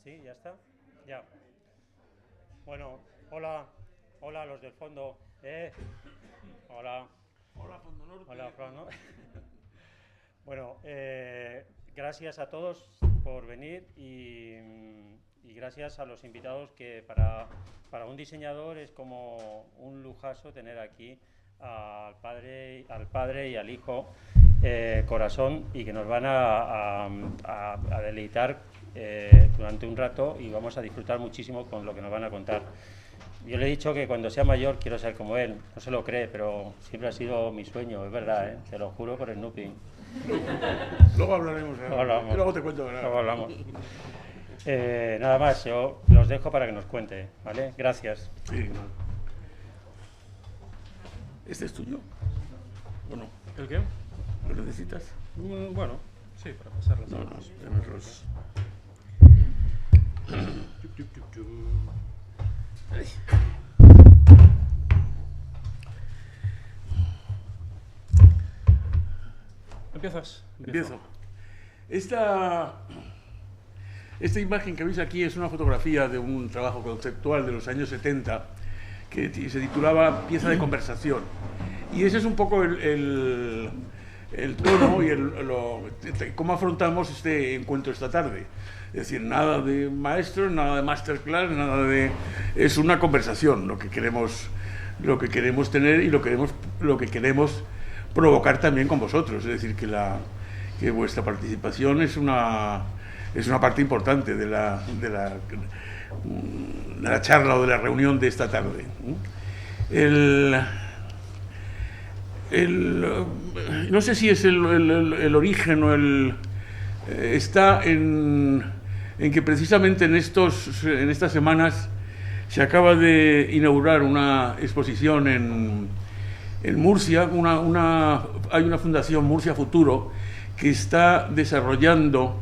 Sí, ya está. Ya. Bueno, hola, hola los del fondo. Hola, Hola, Fondo Norte. hola, Fran, ¿no? Bueno, gracias a todos por venir y gracias a los invitados que para un diseñador es como un lujazo tener aquí al padre y al hijo Corazón y que nos van a deleitar durante un rato y vamos a disfrutar muchísimo con lo que nos van a contar. Yo le he dicho que cuando sea mayor quiero ser como él. No se lo cree, pero siempre ha sido mi sueño, es verdad, ¿eh? Te lo juro por el Snoopy. Luego hablaremos. Hablamos. Luego te cuento. Luego hablamos. Nada más, yo los dejo para que nos cuente, ¿vale? Gracias. Sí, no. ¿Este es tuyo? ¿O no? ¿El qué? ¿Lo necesitas? Bueno, sí, para pasar las No, horas. démelos. Ay. ¿Empiezas? Empiezo. Esta imagen que veis aquí es una fotografía de un trabajo conceptual de los años 70 que se titulaba Pieza de conversación. Y ese es un poco el tono y cómo afrontamos este encuentro esta tarde. Es decir, nada de maestro, nada de masterclass, nada de... Es una conversación lo que queremos tener y lo que queremos provocar también con vosotros. Es decir, que vuestra participación es una parte importante de la charla o de la reunión de esta tarde. No sé si es el origen o está en que precisamente en estas semanas se acaba de inaugurar una exposición en Murcia. Hay una fundación, Murcia Futuro, que está desarrollando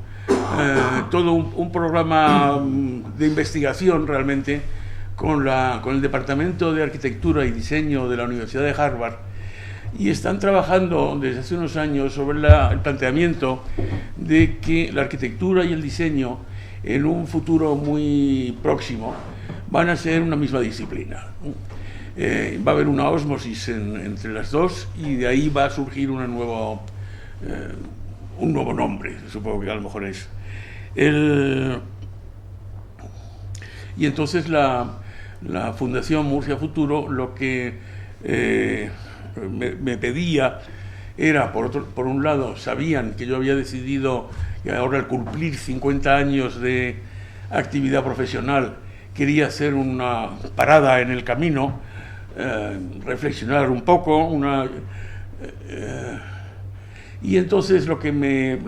todo un programa de investigación realmente con el Departamento de Arquitectura y Diseño de la Universidad de Harvard, y están trabajando desde hace unos años sobre el planteamiento de que la arquitectura y el diseño en un futuro muy próximo van a ser una misma disciplina. Va a haber una ósmosis entre las dos y de ahí va a surgir un nuevo nombre, supongo que a lo mejor es. Y entonces la Fundación Murcia Futuro lo que me pedía era, por un lado, sabían que yo había decidido que ahora al cumplir 50 años de actividad profesional quería hacer una parada en el camino, reflexionar un poco, y entonces lo que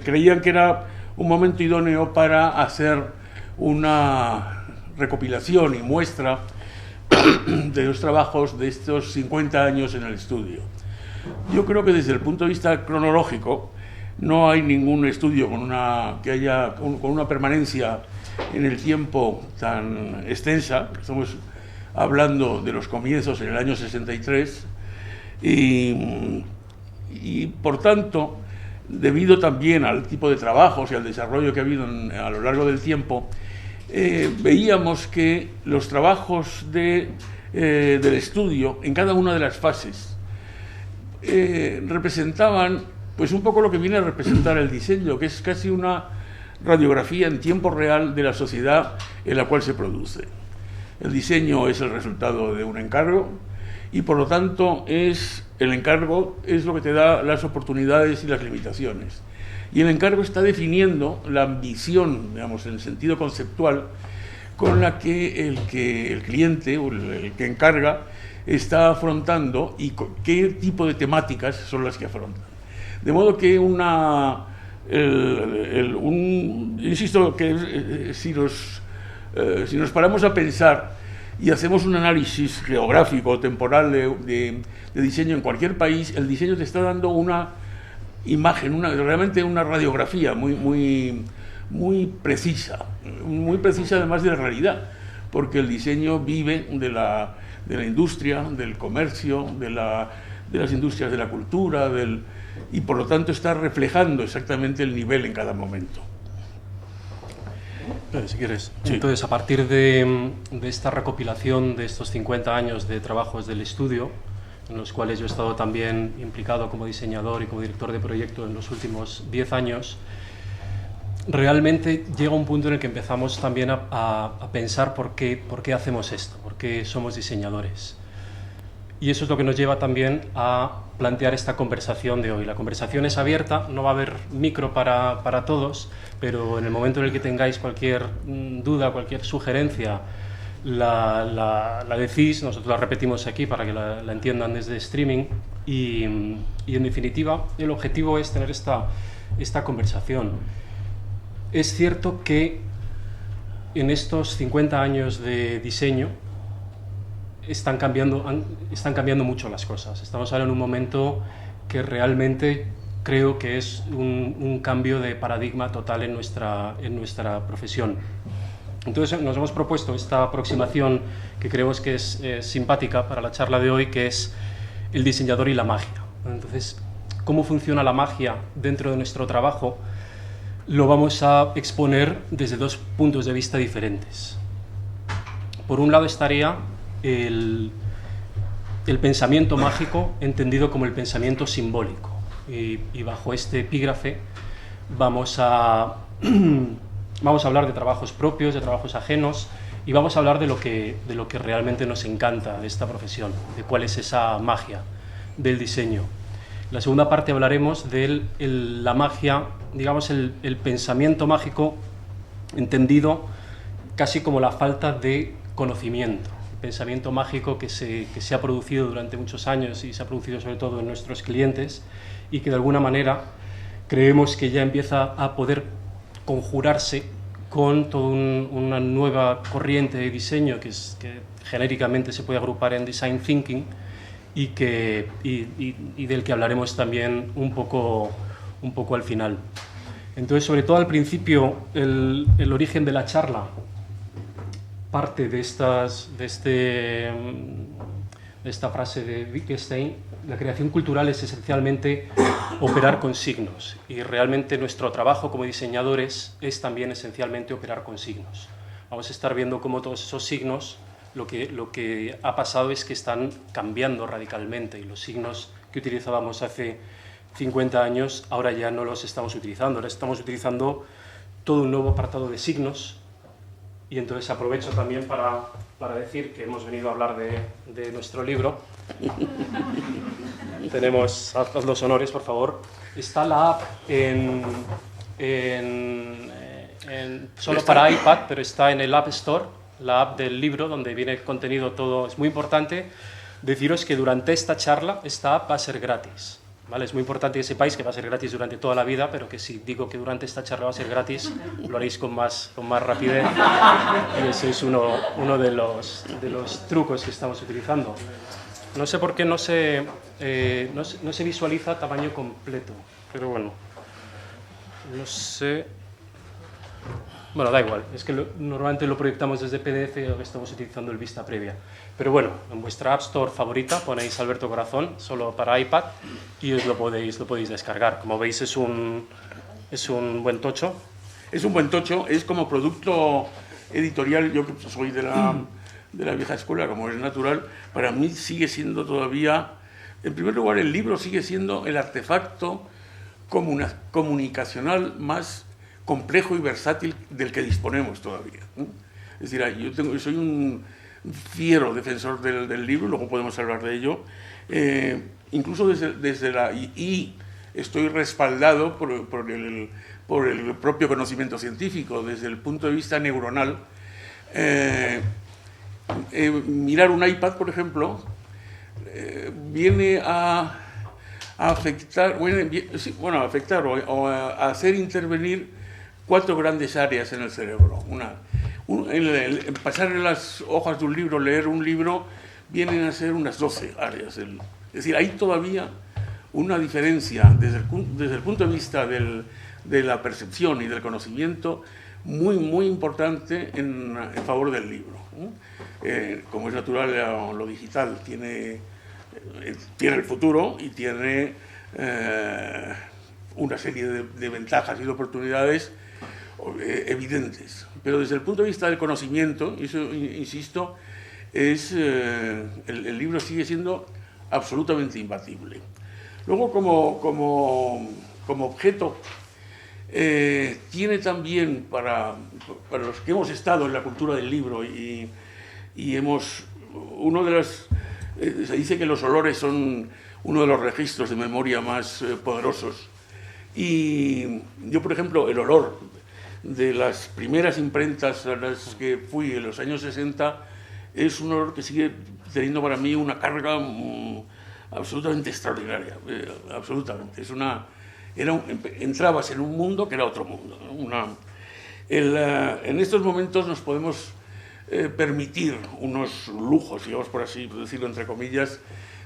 creían que era un momento idóneo para hacer una recopilación y muestra de los trabajos de estos 50 años en el estudio. Yo creo que desde el punto de vista cronológico no hay ningún estudio con una permanencia en el tiempo tan extensa. Estamos hablando de los comienzos en el año 63 y por tanto, debido también al tipo de trabajos y al desarrollo que ha habido a lo largo del tiempo, veíamos que los trabajos del estudio en cada una de las fases representaban pues un poco lo que viene a representar el diseño, que es casi una radiografía en tiempo real de la sociedad en la cual se produce. El diseño es el resultado de un encargo y por lo tanto el encargo es lo que te da las oportunidades y las limitaciones. Y el encargo está definiendo la ambición, digamos, en el sentido conceptual, con la que el cliente o el que encarga está afrontando y qué tipo de temáticas son las que afrontan. De modo que insisto que si nos paramos a pensar y hacemos un análisis geográfico o temporal de diseño en cualquier país, el diseño te está dando una imagen, realmente una radiografía muy precisa además de la realidad, porque el diseño vive de la industria, del comercio, de las industrias de la cultura, y por lo tanto está reflejando exactamente el nivel en cada momento. Si quieres. Sí. Entonces, a partir de esta recopilación de estos 50 años de trabajos del estudio, en los cuales yo he estado también implicado como diseñador y como director de proyecto en los últimos 10 años, realmente llega un punto en el que empezamos también a pensar por qué hacemos esto, por qué somos diseñadores. Y eso es lo que nos lleva también a plantear esta conversación de hoy. La conversación es abierta, no va a haber micro para todos, pero en el momento en el que tengáis cualquier duda, cualquier sugerencia, la decís, nosotros la repetimos aquí para que la entiendan desde streaming y en definitiva el objetivo es tener esta conversación. Es cierto que en estos 50 años de diseño están cambiando mucho las cosas. Estamos ahora en un momento que realmente creo que es un cambio de paradigma total en nuestra profesión. Entonces nos hemos propuesto esta aproximación que creemos que es simpática para la charla de hoy, que es el diseñador y la magia. Entonces, ¿cómo funciona la magia dentro de nuestro trabajo? Lo vamos a exponer desde dos puntos de vista diferentes. Por un lado estaría el pensamiento mágico entendido como el pensamiento simbólico. Y bajo este epígrafe vamos a hablar de trabajos propios, de trabajos ajenos, y vamos a hablar de lo que realmente nos encanta de esta profesión, de cuál es esa magia del diseño. En la segunda parte hablaremos de la magia, digamos el pensamiento mágico entendido casi como la falta de conocimiento. Pensamiento mágico que se ha producido durante muchos años y se ha producido sobre todo en nuestros clientes y que de alguna manera creemos que ya empieza a poder conjurarse con toda una nueva corriente de diseño que genéricamente se puede agrupar en Design Thinking y del que hablaremos también un poco al final. Entonces, sobre todo al principio, el origen de la charla parte de esta frase de Wittgenstein: la creación cultural es esencialmente operar con signos, y realmente nuestro trabajo como diseñadores es también esencialmente operar con signos. Vamos a estar viendo cómo todos esos signos, lo que ha pasado es que están cambiando radicalmente, y los signos que utilizábamos hace 50 años ahora ya no los estamos utilizando, ahora estamos utilizando todo un nuevo apartado de signos. Y entonces aprovecho también para decir que hemos venido a hablar de nuestro libro. Tenemos, haz los honores, por favor. Está la app solo para iPad, pero está en el App Store, la app del libro, donde viene contenido todo. Es muy importante deciros que durante esta charla esta app va a ser gratis. ¿Vale? Es muy importante que sepáis que va a ser gratis durante toda la vida, pero que si digo que durante esta charla va a ser gratis, lo haréis con más rapidez. Y ese es uno de los trucos que estamos utilizando. No sé por qué no se visualiza tamaño completo, pero bueno, no sé. Bueno, da igual, es que normalmente lo proyectamos desde PDF y ahora estamos utilizando el Vista Previa. Pero bueno, en vuestra App Store favorita ponéis Alberto Corazón, solo para iPad, y os lo podéis descargar. Como veis, es un buen tocho. Es un buen tocho, es como producto editorial. Yo que soy de la vieja escuela, como es natural, para mí sigue siendo todavía, en primer lugar, el libro sigue siendo el artefacto comunicacional más complejo y versátil del que disponemos todavía. Es decir, yo soy un fiero defensor del libro, luego podemos hablar de ello, incluso y estoy respaldado por el propio conocimiento científico, desde el punto de vista neuronal. Mirar un iPad, por ejemplo, viene a afectar, o a hacer intervenir 4 grandes áreas en el cerebro. Pasar en las hojas de un libro, leer un libro, vienen a ser unas 12 áreas. Es decir, hay todavía una diferencia desde el punto de vista de la percepción y del conocimiento muy, muy importante en favor del libro. Como es natural, lo digital tiene el futuro y tiene una serie de ventajas y de oportunidades. evidentes. Pero desde el punto de vista del conocimiento, y eso, insisto, el libro sigue siendo absolutamente imbatible. Luego, como objeto, tiene también, para los que hemos estado en la cultura del libro y se dice que los olores son uno de los registros de memoria más poderosos. Y yo, por ejemplo, el olor de las primeras imprentas a las que fui en los años 60 es un olor que sigue teniendo para mí una carga absolutamente extraordinaria, absolutamente. Entrabas en un mundo que era otro mundo, ¿no? En estos momentos nos podemos permitir unos lujos, digamos por así decirlo, entre comillas,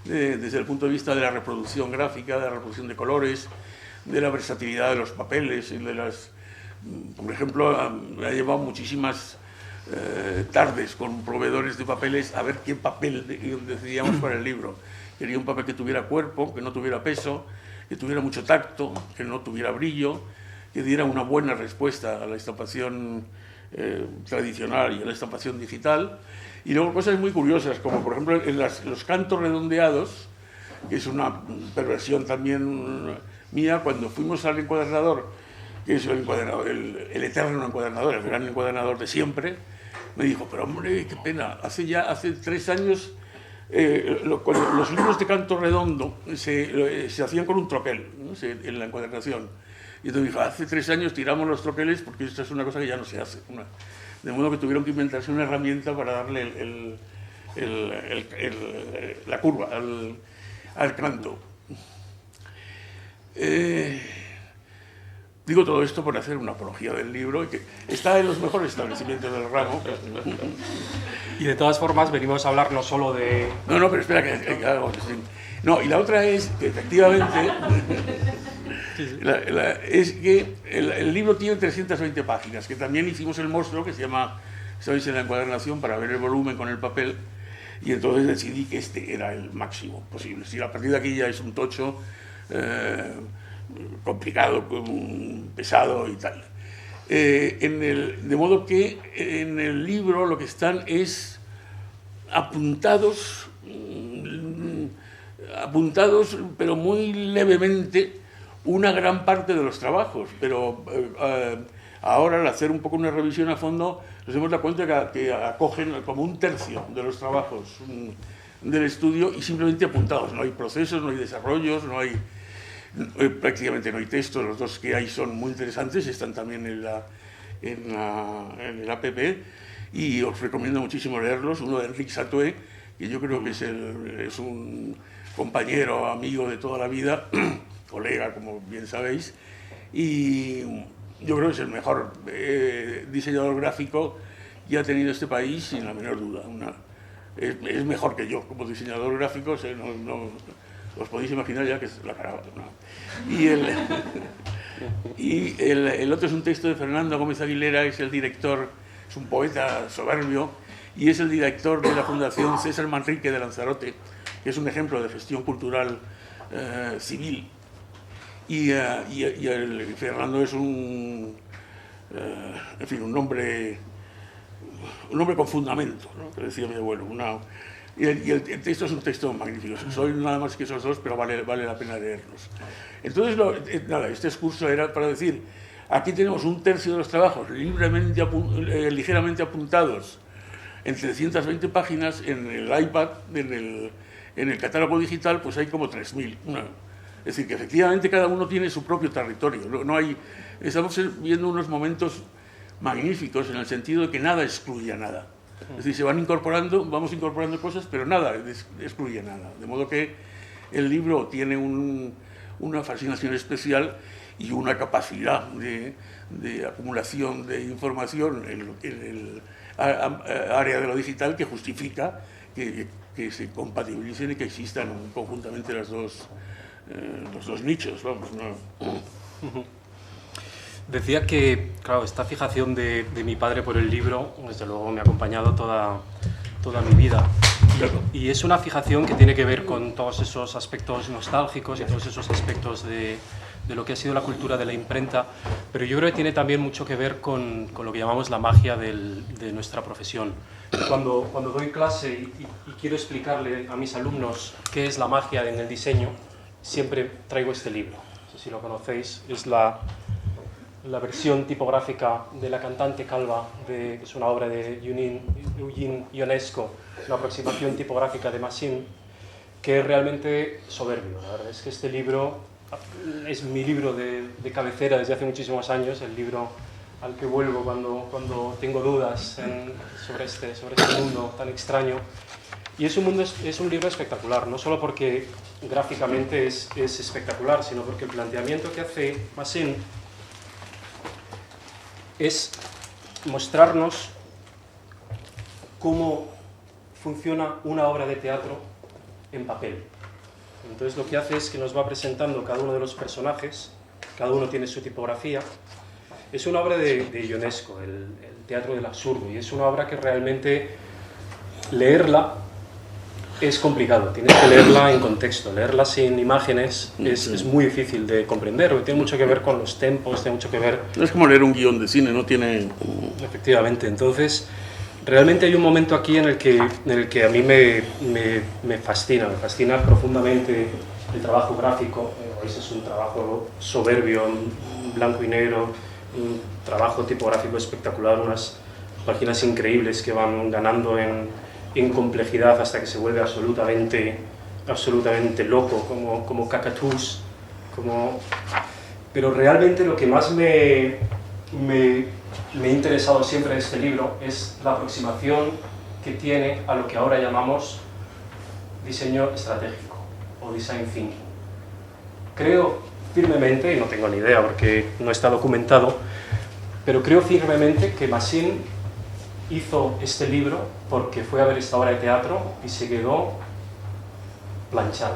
desde el punto de vista de la reproducción gráfica, de la reproducción de colores, de la versatilidad de los papeles, y por ejemplo, me ha llevado muchísimas tardes con proveedores de papeles a ver qué papel decidíamos para el libro. Quería un papel que tuviera cuerpo, que no tuviera peso, que tuviera mucho tacto, que no tuviera brillo, que diera una buena respuesta a la estampación tradicional y a la estampación digital. Y luego cosas muy curiosas, como por ejemplo en los cantos redondeados, que es una perversión también mía. Cuando fuimos al encuadernador, que es el eterno encuadernador, el gran encuadernador de siempre, me dijo, pero hombre, qué pena, hace 3 años los libros de canto redondo se hacían con un troquel, ¿no? En la encuadernación. Y entonces dijo, hace 3 años tiramos los troqueles porque esta es una cosa que ya no se hace. De modo que tuvieron que inventarse una herramienta para darle la curva al canto. Digo todo esto por hacer una apología del libro, que está en los mejores establecimientos del ramo. Y de todas formas venimos a hablar no solo de... No, pero espera que hago... No, y la otra es que efectivamente... es que el libro tiene 320 páginas, que también hicimos el monstruo, que se llama, sabéis, en la encuadernación, para ver el volumen con el papel, y entonces decidí que este era el máximo posible. Si a partir de aquí ya es un tocho complicado, pesado y tal. De modo que en el libro lo que están es apuntados, pero muy levemente, una gran parte de los trabajos, pero ahora al hacer un poco una revisión a fondo nos hemos dado cuenta que acogen como un tercio de los trabajos del estudio y simplemente apuntados. No hay procesos, no hay desarrollos, prácticamente no hay texto. Los 2 que hay son muy interesantes, están también en el app, y os recomiendo muchísimo leerlos. Uno de Enric Satoé, que yo creo que es un compañero, amigo de toda la vida, colega, como bien sabéis, y yo creo que es el mejor diseñador gráfico que ha tenido este país, sin la menor duda. Es mejor que yo como diseñador gráfico, os podéis imaginar ya que es la cara, ¿no? Y el otro es un texto de Fernando Gómez Aguilera, es el director, es un poeta soberbio, y es el director de la Fundación César Manrique de Lanzarote, que es un ejemplo de gestión cultural civil. Y Fernando es un hombre con fundamento, ¿no? Que decía mi abuelo. Y el texto es un texto magnífico. Soy nada más que esos 2, pero vale la pena leerlos. Entonces, este discurso era para decir, aquí tenemos un tercio de los trabajos ligeramente apuntados en 320 páginas. En el iPad, en el catálogo digital, pues hay como 3.000. Es decir, que efectivamente cada uno tiene su propio territorio. Estamos viendo unos momentos magníficos en el sentido de que nada excluye a nada. Es decir, vamos incorporando cosas, pero nada excluye a nada. De modo que el libro tiene una fascinación especial y una capacidad de acumulación de información en el área de lo digital que justifica que se compatibilicen y que existan conjuntamente los dos nichos, vamos, ¿no? Decía que, claro, esta fijación de mi padre por el libro, desde luego me ha acompañado toda mi vida. Y es una fijación que tiene que ver con todos esos aspectos nostálgicos y todos esos aspectos de de lo que ha sido la cultura de la imprenta, pero yo creo que tiene también mucho que ver con lo que llamamos la magia de nuestra profesión. Cuando doy clase y quiero explicarle a mis alumnos qué es la magia en el diseño, siempre traigo este libro. No sé si lo conocéis, es la versión tipográfica de La cantante calva, que es una obra de Eugene Ionesco, una aproximación tipográfica de Massin, que es realmente soberbio. La verdad es que este libro es mi libro de cabecera desde hace muchísimos años, el libro al que vuelvo cuando tengo dudas sobre este mundo tan extraño. Y es un libro espectacular, no solo porque gráficamente es espectacular, sino porque el planteamiento que hace Massin es mostrarnos cómo funciona una obra de teatro en papel. Entonces lo que hace es que nos va presentando cada uno de los personajes, cada uno tiene su tipografía. Es una obra de Ionesco, el teatro del absurdo, y es una obra que realmente leerla es complicado, tienes que leerla en contexto, leerla sin imágenes es muy difícil de comprender, porque tiene mucho que ver con los tempos, tiene mucho que ver... Es como leer un guión de cine, no tiene... Efectivamente, entonces realmente hay un momento aquí en el que a mí me fascina profundamente el trabajo gráfico. Ese es un trabajo soberbio, en blanco y negro, un trabajo tipográfico espectacular, unas páginas increíbles que van ganando en complejidad hasta que se vuelve absolutamente loco, como Cacatús. Pero realmente lo que más me ha interesado siempre de este libro es la aproximación que tiene a lo que ahora llamamos diseño estratégico o design thinking. Creo firmemente, y no tengo ni idea porque no está documentado, pero creo firmemente que Massin hizo este libro porque fue a ver esta obra de teatro y se quedó planchado.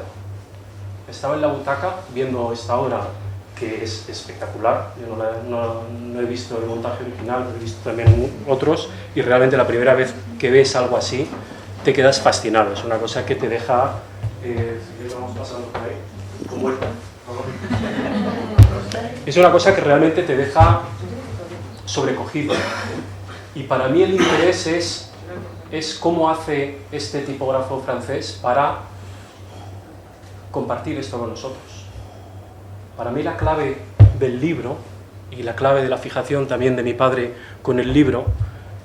Estaba en la butaca viendo esta obra, que es espectacular. Yo no he visto el montaje original, he visto también otros, y realmente la primera vez que ves algo así te quedas fascinado. Es una cosa que te deja... vamos pasando por ahí, con vuelta, por favor. Es una cosa que realmente te deja sobrecogido. Y para mí el interés es cómo hace este tipógrafo francés para compartir esto con nosotros. Para mí la clave del libro y la clave de la fijación también de mi padre con el libro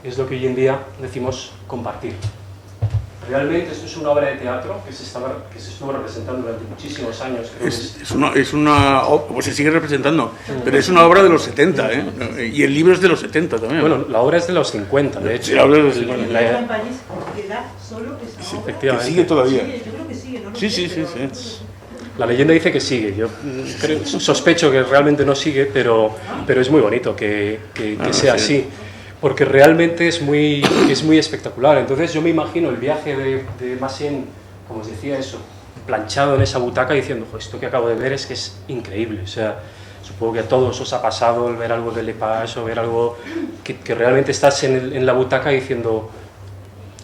es lo que hoy en día decimos compartir. Realmente esto es una obra de teatro que se estuvo representando durante muchísimos años. Creo pues se sigue representando, pero es una obra de los 70, ¿eh? Y el libro es de los 70 también. Bueno, la obra es de los 50, de hecho. Sí, la obra es de los 50. En París queda solo esa obra. Que sigue todavía. Sí, yo creo que sigue, ¿no? Sí. La leyenda dice que sigue. Yo sospecho que realmente no sigue, pero es muy bonito que sea así. Porque realmente es muy espectacular. Entonces yo me imagino el viaje de Massin, como os decía, eso, planchado en esa butaca diciendo, esto que acabo de ver es que es increíble. O sea, supongo que a todos os ha pasado el ver algo de Lepage o ver algo que realmente estás en la butaca diciendo,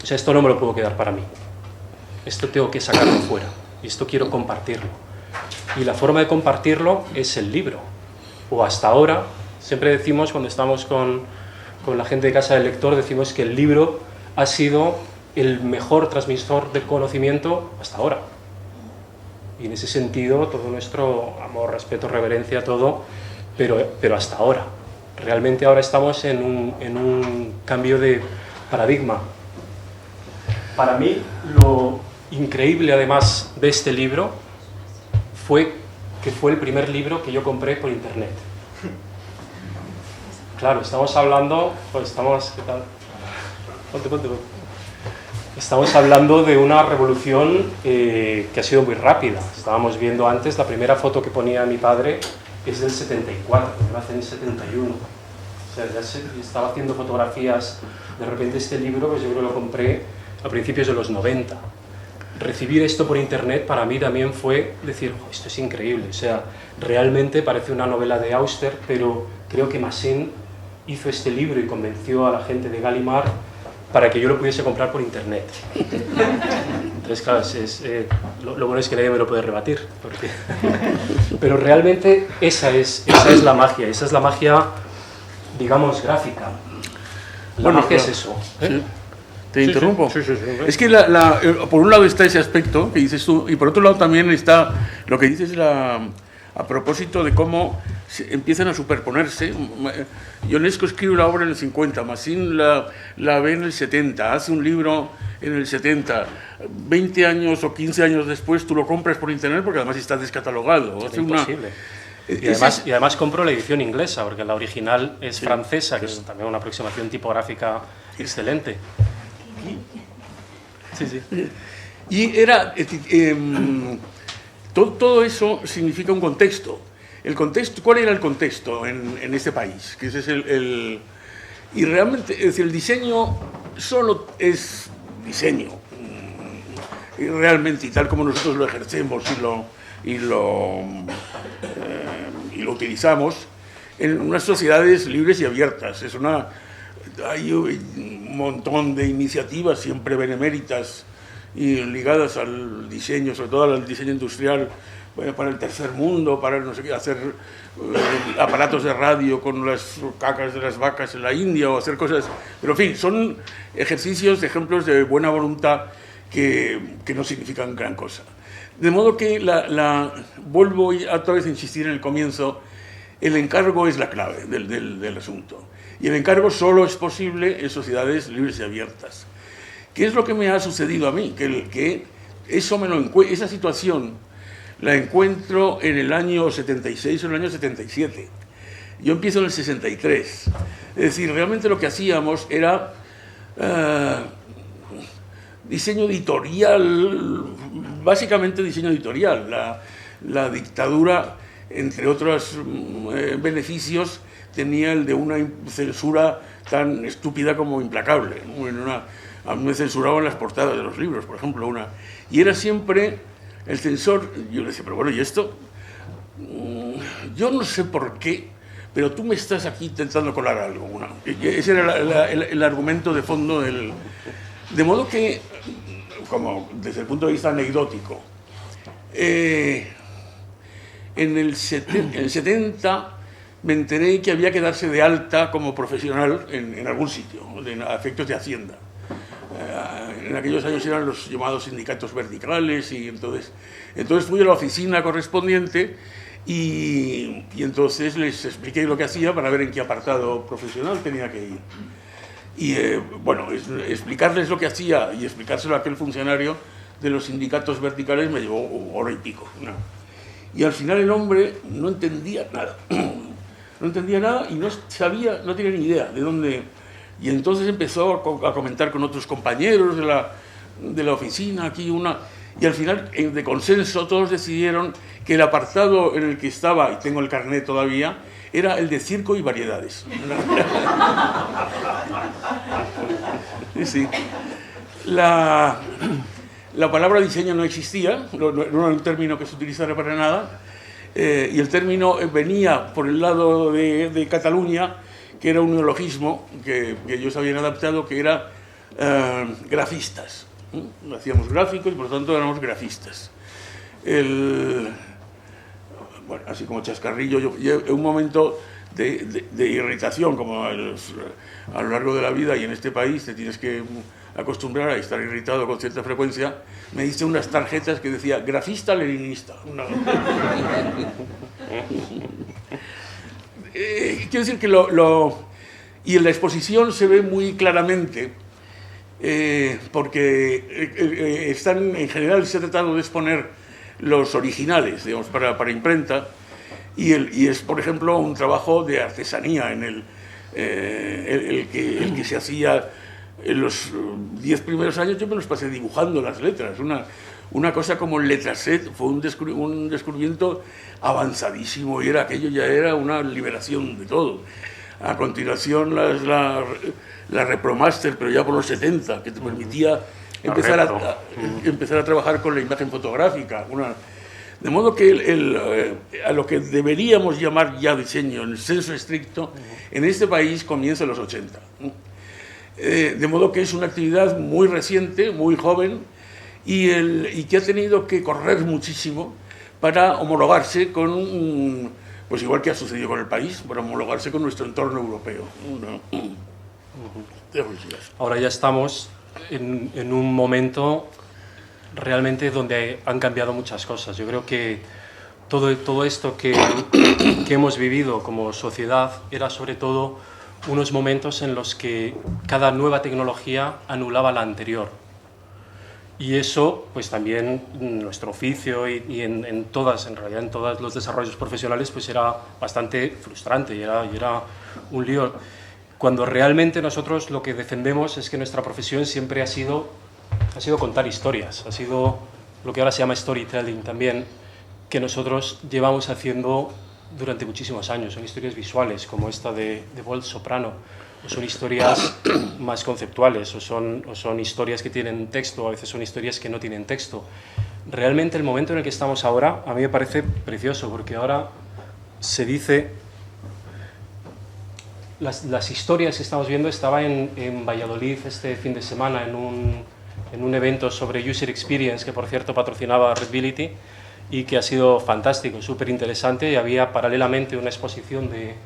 o sea, esto no me lo puedo quedar para mí. Esto tengo que sacarlo fuera y esto quiero compartirlo. Y la forma de compartirlo es el libro. O hasta ahora, siempre decimos cuando estamos con la gente de Casa del Lector, decimos que el libro ha sido el mejor transmisor de conocimiento hasta ahora. Y en ese sentido, todo nuestro amor, respeto, reverencia, todo, pero hasta ahora. Realmente ahora estamos en un cambio de paradigma. Para mí, lo increíble además de este libro fue que fue el primer libro que yo compré por internet. Claro, estamos hablando, ¿qué tal? Ponte. Estamos hablando de una revolución que ha sido muy rápida. Estábamos viendo antes, la primera foto que ponía mi padre es del 74, yo nací en el 71. O sea, ya estaba haciendo fotografías. De repente este libro, pues yo creo que lo compré a principios de los 90. Recibir esto por internet para mí también fue decir, esto es increíble. O sea, realmente parece una novela de Auster, pero creo que Massin hizo este libro y convenció a la gente de Gallimard para que yo lo pudiese comprar por internet. Entonces, claro, lo bueno es que nadie me lo puede rebatir. Pero realmente esa es la magia, digamos, gráfica. La magia es eso. Sí. ¿Te interrumpo? Sí. Es que por un lado está ese aspecto que dices tú, y por otro lado también está lo que dices a propósito de cómo empiezan a superponerse. Ionesco escribe la obra en el 50, Massin la ve en el 70, hace un libro en el 70, 20 años o 15 años después tú lo compras por internet porque además está descatalogado. Es imposible. Y además compro la edición inglesa, porque la original es francesa, que es también una aproximación tipográfica excelente. Sí. Y era... todo eso significa un contexto. El contexto, ¿cuál era el contexto en este país? Que ese es y realmente, es decir, el diseño solo es diseño. Y realmente, y tal como nosotros lo ejercemos y lo utilizamos en unas sociedades libres y abiertas. Hay un montón de iniciativas siempre beneméritas y ligadas al diseño, sobre todo al diseño industrial, para el tercer mundo, para no sé qué, hacer aparatos de radio con las cacas de las vacas en la India o hacer cosas, pero en fin, son ejercicios, ejemplos de buena voluntad que no significan gran cosa. De modo que vuelvo otra vez a insistir en el comienzo, el encargo es la clave del asunto. Y el encargo solo es posible en sociedades libres y abiertas. ¿Qué es lo que me ha sucedido a mí? Que esa situación la encuentro en el año 76 o en el año 77. Yo empiezo en el 63. Es decir, realmente lo que hacíamos era diseño editorial, básicamente diseño editorial. La dictadura, entre otros beneficios, tenía el de una censura tan estúpida como implacable. A mí me censuraban las portadas de los libros, por ejemplo, y era siempre el censor. Yo le decía, pero bueno, ¿y esto? Yo no sé por qué, pero tú me estás aquí intentando colar algo. Ese era el argumento de fondo de modo que, como desde el punto de vista anecdótico, en el 70 me enteré que había que darse de alta como profesional en algún sitio, a efectos de Hacienda. En aquellos años eran los llamados sindicatos verticales, y entonces fui a la oficina correspondiente y entonces les expliqué lo que hacía para ver en qué apartado profesional tenía que ir. Y explicarles lo que hacía y explicárselo a aquel funcionario de los sindicatos verticales me llevó hora y pico. Y al final el hombre no entendía nada. No entendía nada y no tenía ni idea de dónde. Y entonces empezó a comentar con otros compañeros de la oficina, y al final, de consenso, todos decidieron que el apartado en el que estaba, y tengo el carnet todavía, era el de circo y variedades. Sí. La palabra diseño no existía, no era un término que se utilizara para nada, y el término venía por el lado de Cataluña, que era un neologismo que ellos habían adaptado, que era grafistas. Hacíamos gráficos y por lo tanto éramos grafistas. Así como chascarrillo, en un momento de irritación, como a lo largo de la vida y en este país te tienes que acostumbrar a estar irritado con cierta frecuencia, me diste unas tarjetas que decía grafista leninista. Quiero decir que y en la exposición se ve muy claramente, porque en general se ha tratado de exponer los originales, digamos, para imprenta, y es, por ejemplo, un trabajo de artesanía en el que se hacía en los 10 primeros años. Yo me los pasé dibujando las letras. Una cosa como el Letraset fue un descubrimiento avanzadísimo, y aquello ya era una liberación de todo. A continuación la Repromaster, pero ya por los 70, que te permitía empezar a trabajar con la imagen fotográfica. De modo que a lo que deberíamos llamar ya diseño en el senso estricto, en este país comienza en los 80. De modo que es una actividad muy reciente, muy joven, y que ha tenido que correr muchísimo para homologarse con, pues igual que ha sucedido con el país, para homologarse con nuestro entorno europeo. Ahora ya estamos en un momento realmente donde han cambiado muchas cosas. Yo creo que todo esto que hemos vivido como sociedad era sobre todo unos momentos en los que cada nueva tecnología anulaba la anterior. Y eso, pues también nuestro oficio y en realidad en todos los desarrollos profesionales, pues era bastante frustrante y era un lío. Cuando realmente nosotros lo que defendemos es que nuestra profesión siempre ha sido contar historias, ha sido lo que ahora se llama storytelling también, que nosotros llevamos haciendo durante muchísimos años. Son historias visuales, como esta de Bolt Soprano, o son historias más conceptuales, o son historias que tienen texto, a veces son historias que no tienen texto. Realmente el momento en el que estamos ahora, a mí me parece precioso, porque ahora se dice... Las historias que estamos viendo, estaba en Valladolid este fin de semana en un evento sobre User Experience, que por cierto patrocinaba Readability, y que ha sido fantástico, súper interesante, y había paralelamente una exposición de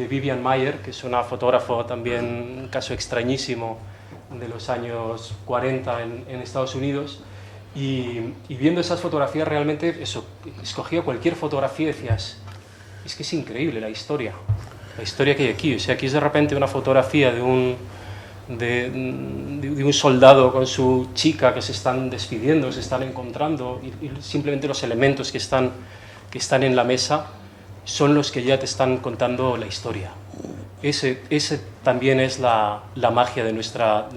Vivian Maier, que es una fotógrafa también, un caso extrañísimo de los años 40 en Estados Unidos, y viendo esas fotografías realmente, escogía cualquier fotografía y decías, es que es increíble la historia que hay aquí. O sea, aquí es de repente una fotografía de un soldado con su chica que se están despidiendo, se están encontrando, y simplemente los elementos que están en la mesa son los que ya te están contando la historia. Ese también es la magia de nuestra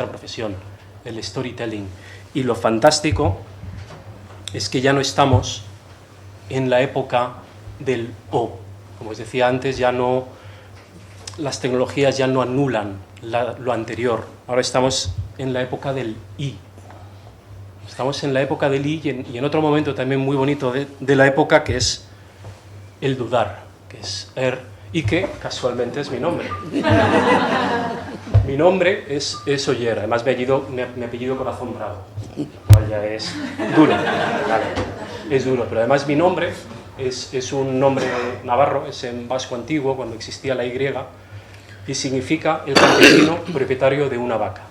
profesión, el storytelling. Y lo fantástico es que ya no estamos en la época del O. Como os decía antes, las tecnologías ya no anulan lo anterior. Ahora estamos en la época del I. Estamos en la época del I y en otro momento también muy bonito de la época, que es el dudar, que es y que casualmente es mi nombre. Mi nombre es Oller, además mi apellido Corazón Bravo. Vaya, es duro, vale, es duro, pero además mi nombre es un nombre navarro, es en vasco antiguo, cuando existía la Y, y significa el campesino propietario de una vaca.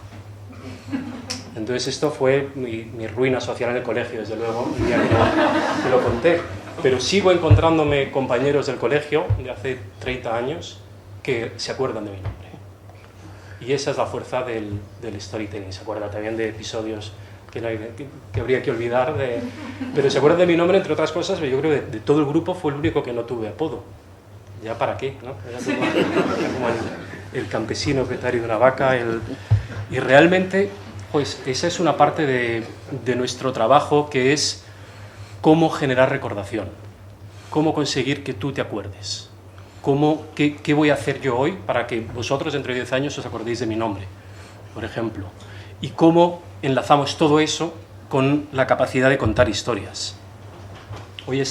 Entonces esto fue mi ruina social en el colegio, desde luego, un día que lo conté. Pero sigo encontrándome compañeros del colegio de hace 30 años que se acuerdan de mi nombre. Y esa es la fuerza del storytelling. Se acuerdan también de episodios que habría que olvidar, pero se acuerdan de mi nombre, entre otras cosas. Yo creo que de todo el grupo fue el único que no tuve apodo. ¿Ya para qué? ¿No? Era como el campesino propietario de una vaca. Y realmente, pues esa es una parte de nuestro trabajo, que es cómo generar recordación, cómo conseguir que tú te acuerdes, qué voy a hacer yo hoy para que vosotros dentro de 10 años os acordéis de mi nombre, por ejemplo, y cómo enlazamos todo eso con la capacidad de contar historias. Hoy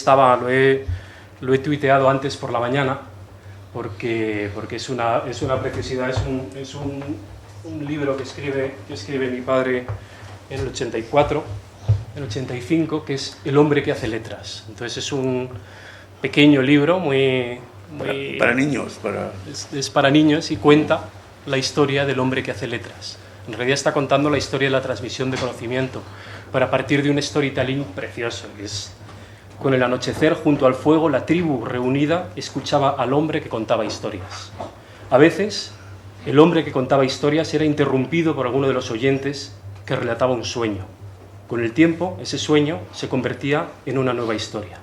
lo he tuiteado antes por la mañana, porque es una preciosidad, es un libro que escribe mi padre en el 84, en el 85, que es El hombre que hace letras. Entonces es un pequeño libro muy para niños. Es para niños y cuenta la historia del hombre que hace letras. En realidad está contando la historia de la transmisión de conocimiento, pero a partir de un storytelling precioso, que es: con el anochecer junto al fuego, la tribu reunida escuchaba al hombre que contaba historias. A veces, el hombre que contaba historias era interrumpido por alguno de los oyentes que relataba un sueño. Con el tiempo, ese sueño se convertía en una nueva historia.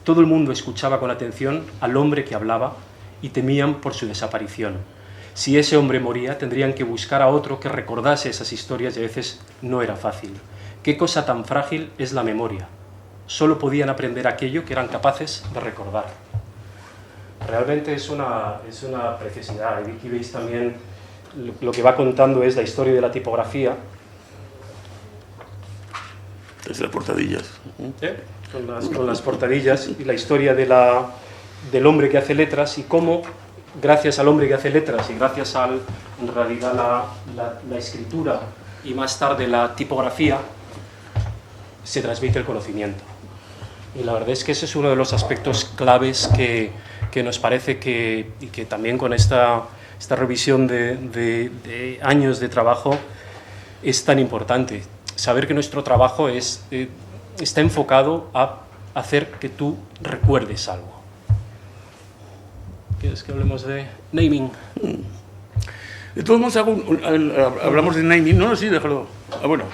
Todo el mundo escuchaba con atención al hombre que hablaba y temían por su desaparición. Si ese hombre moría, tendrían que buscar a otro que recordase esas historias, y a veces no era fácil. ¿Qué cosa tan frágil es la memoria? Solo podían aprender aquello que eran capaces de recordar. Realmente es una preciosidad. Y aquí veis también lo que va contando es la historia de la tipografía. Es las portadillas. Con las portadillas y la historia del hombre que hace letras, y cómo, gracias al hombre que hace letras y gracias en realidad la escritura y más tarde la tipografía, se transmite el conocimiento. Y la verdad es que ese es uno de los aspectos claves que nos parece y que también con esta revisión de años de trabajo es tan importante. Saber que nuestro trabajo está enfocado a hacer que tú recuerdes algo. ¿Quieres que hablemos de naming? De todos modos, hablamos de naming. No, sí, déjalo. Bueno,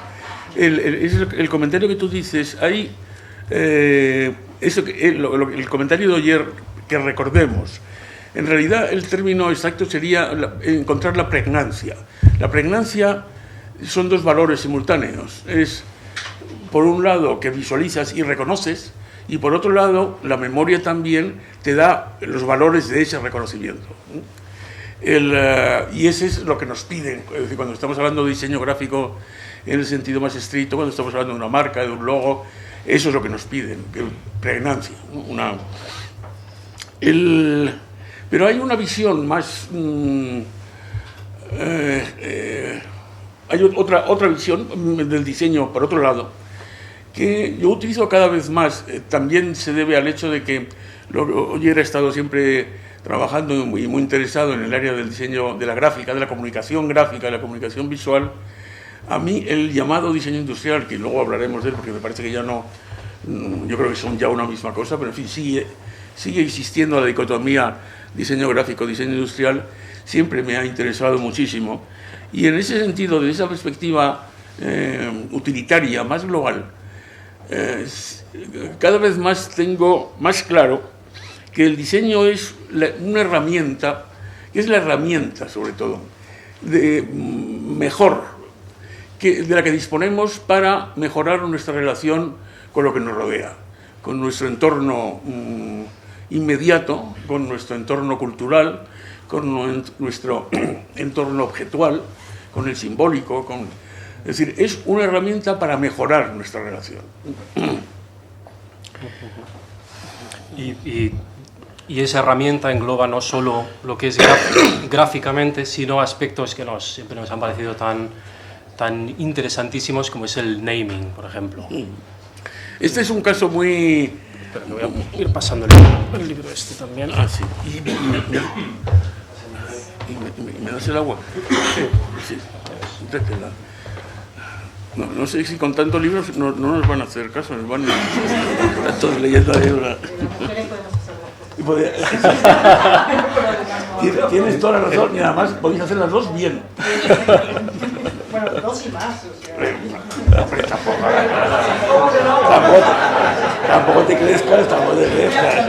el comentario que tú dices, hay el comentario de ayer, que recordemos. En realidad, el término exacto sería encontrar la pregnancia. La pregnancia son dos valores simultáneos. Es, por un lado, que visualizas y reconoces, y por otro lado, la memoria también te da los valores de ese reconocimiento. Y ese es lo que nos piden, es decir, cuando estamos hablando de diseño gráfico en el sentido más estricto, cuando estamos hablando de una marca, de un logo, eso es lo que nos piden, pregnancia. Pero hay una visión más... hay otra visión del diseño, por otro lado, que yo utilizo cada vez más. También se debe al hecho de que Oyer ha estado siempre trabajando y muy interesado en el área del diseño de la gráfica, de la comunicación gráfica, de la comunicación visual. A mí el llamado diseño industrial, que luego hablaremos de él porque me parece que ya no, yo creo que son ya una misma cosa, pero en fin, sigue existiendo la dicotomía diseño gráfico, diseño industrial, siempre me ha interesado muchísimo. Y en ese sentido, desde esa perspectiva utilitaria, más global, cada vez más tengo más claro que el diseño es una herramienta, que es la herramienta sobre todo, mejor, de la que disponemos para mejorar nuestra relación con lo que nos rodea, con nuestro entorno inmediato, con nuestro entorno cultural, con nuestro entorno objetual, con el simbólico, es decir, es una herramienta para mejorar nuestra relación. Y esa herramienta engloba no solo lo que es gráficamente, sino aspectos que siempre nos han parecido tan interesantísimos como es el naming, por ejemplo. Este es un caso muy... Pero me voy a ir pasando el libro este también. Ah, sí. ¿Y me das el agua? Sí. Dátela. No sé si con tantos libros no nos van a hacer caso, nos van a todos leyendo la libra. Tienes toda la razón y además podéis hacer las dos bien. Bueno, dos y más. Tampoco te crezcas, tampoco te crezcas.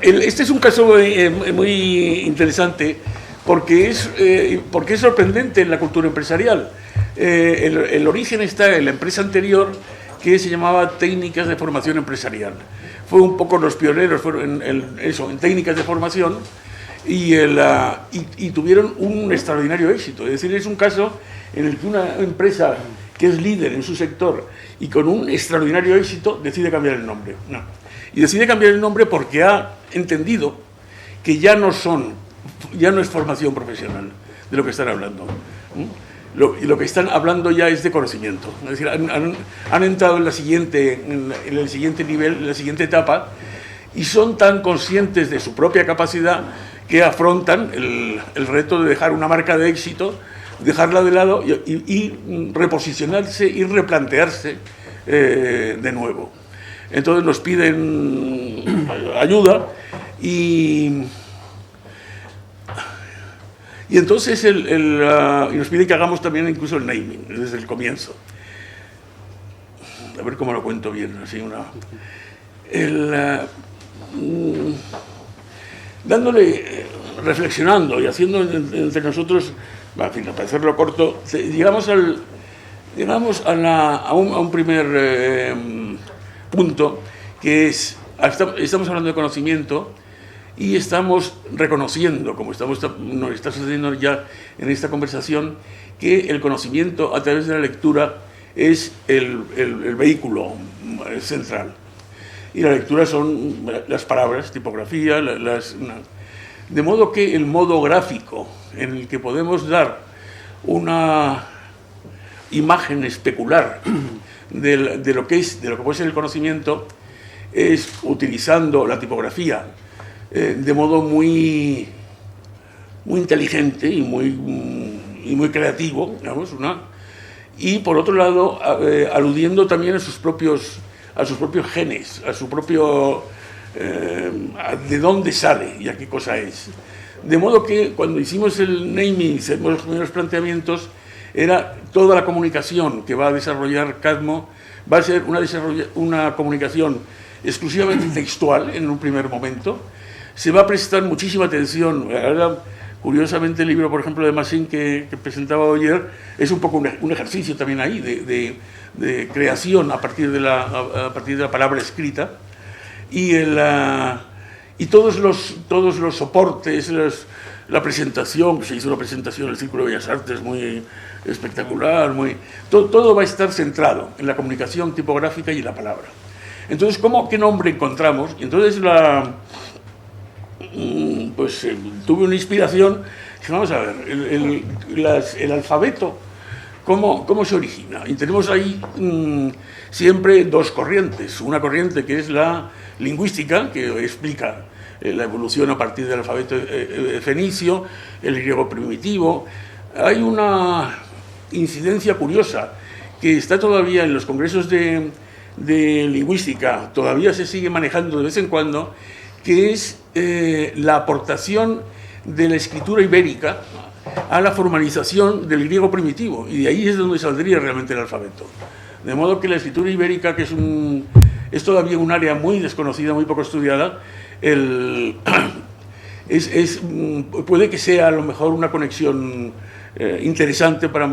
Este es un caso muy interesante porque es sorprendente en la cultura empresarial. El origen está en la empresa anterior, que se llamaba Técnicas de Formación Empresarial. Fue un poco los pioneros fueron en técnicas de formación y tuvieron un extraordinario éxito. Es decir, es un caso en el que una empresa que es líder en su sector y con un extraordinario éxito decide cambiar el nombre. Y decide cambiar el nombre porque ha entendido que ya no es formación profesional de lo que están hablando. Lo que están hablando ya es de conocimiento. Es decir, han entrado en el siguiente nivel, en la siguiente etapa, y son tan conscientes de su propia capacidad que afrontan el reto de dejar una marca de éxito, dejarla de lado y reposicionarse y replantearse de nuevo. Entonces nos piden ayuda y entonces y nos piden que hagamos también incluso el naming desde el comienzo. A ver cómo lo cuento bien, así reflexionando y haciendo entre nosotros, en fin, para hacerlo corto, llegamos a un primer punto, que es, estamos hablando de conocimiento y estamos reconociendo, como nos está sucediendo ya en esta conversación, que el conocimiento a través de la lectura es el vehículo central. Y la lectura son las palabras, tipografía, de modo que el modo gráfico en el que podemos dar imagen especular de lo que puede ser el conocimiento es utilizando la tipografía de modo muy inteligente y muy creativo, digamos, y por otro lado aludiendo también a sus propios genes, a su propio de dónde sale y a qué cosa es. De modo que cuando hicimos el naming, hicimos los primeros planteamientos, era toda la comunicación que va a desarrollar Cadmo, va a ser una comunicación exclusivamente textual en un primer momento. Se va a prestar muchísima atención. Ahora, curiosamente, el libro, por ejemplo, de Massin que presentaba ayer, es un poco un ejercicio también ahí de creación a partir de la palabra escrita. Y todos los soportes, la presentación, se hizo una presentación en el Círculo de Bellas Artes muy espectacular, todo va a estar centrado en la comunicación tipográfica y en la palabra. Entonces, ¿qué nombre encontramos? Y entonces tuve una inspiración. Vamos a ver, el alfabeto, ¿cómo se origina? Y tenemos ahí siempre dos corrientes. Una corriente que es la lingüística, que explica la evolución a partir del alfabeto fenicio, el griego primitivo. Hay una incidencia curiosa que está todavía en los congresos de lingüística, todavía se sigue manejando de vez en cuando, que es la aportación de la escritura ibérica a la formalización del griego primitivo, y de ahí es donde saldría realmente el alfabeto. De modo que la escritura ibérica, que es todavía un área muy desconocida, muy poco estudiada, puede que sea a lo mejor una conexión interesante para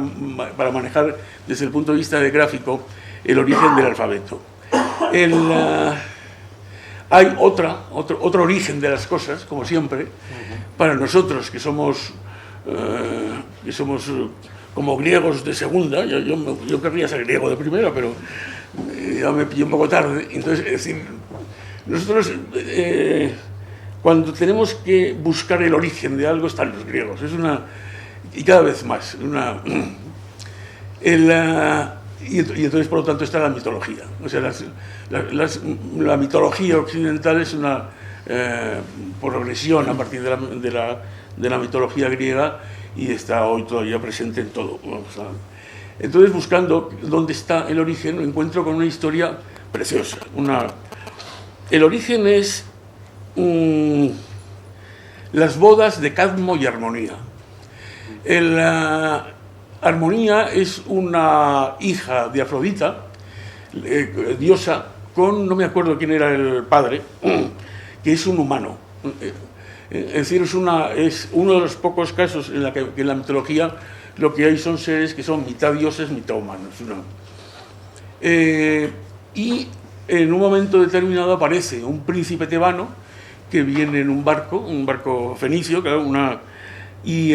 manejar desde el punto de vista de gráfico el origen del alfabeto. Hay otro origen de las cosas, como siempre, para nosotros que somos como griegos de segunda. Yo querría ser griego de primera, pero ya me pillé un poco tarde. Entonces, es decir, nosotros cuando tenemos que buscar el origen de algo están los griegos. Y cada vez más. Y entonces, por lo tanto, está la mitología. O sea, la mitología occidental es una progresión a partir de la mitología griega y está hoy todavía presente en todo. Entonces, buscando dónde está el origen, me encuentro con una historia preciosa. El origen es las bodas de Cadmo y Armonía. Armonía es una hija de Afrodita, diosa, no me acuerdo quién era el padre, que es un humano. Es decir, es uno de los pocos casos en que en la mitología lo que hay son seres que son mitad dioses, mitad humanos. Y en un momento determinado aparece un príncipe tebano que viene en un barco fenicio, claro, y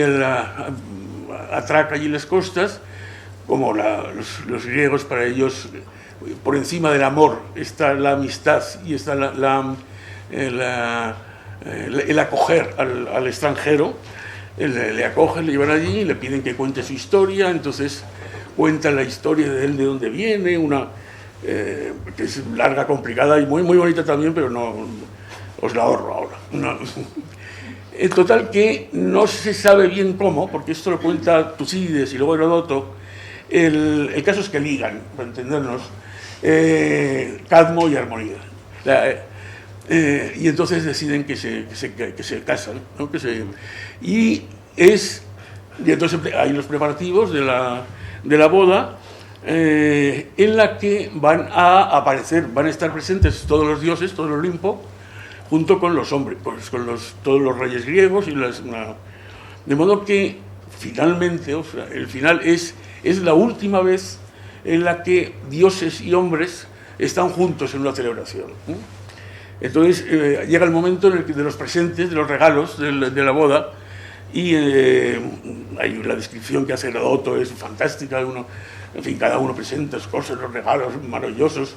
atraca allí las costas. Como los griegos, para ellos, por encima del amor está la amistad y está el acoger al extranjero. Le acogen, le llevan allí y le piden que cuente su historia. Entonces cuenta la historia de él, de dónde viene, que es larga, complicada y muy, muy bonita también, pero no os la ahorro ahora. En total, que no se sabe bien cómo, porque esto lo cuenta Tucídides y luego Heródoto. El caso es que ligan, para entendernos, Cadmo y Armonía. Y entonces deciden que se casan, ¿no? Y entonces hay los preparativos de la boda, en la que van a estar presentes todos los dioses, todo el Olimpo, junto con los hombres, pues, todos los reyes griegos. De modo que finalmente, o sea, el final es la última vez en la que dioses y hombres están juntos en una celebración. Entonces llega el momento de los presentes, de los regalos de la boda, y hay la descripción que hace Heródoto, es fantástica. En fin, cada uno presenta sus cosas, los regalos maravillosos.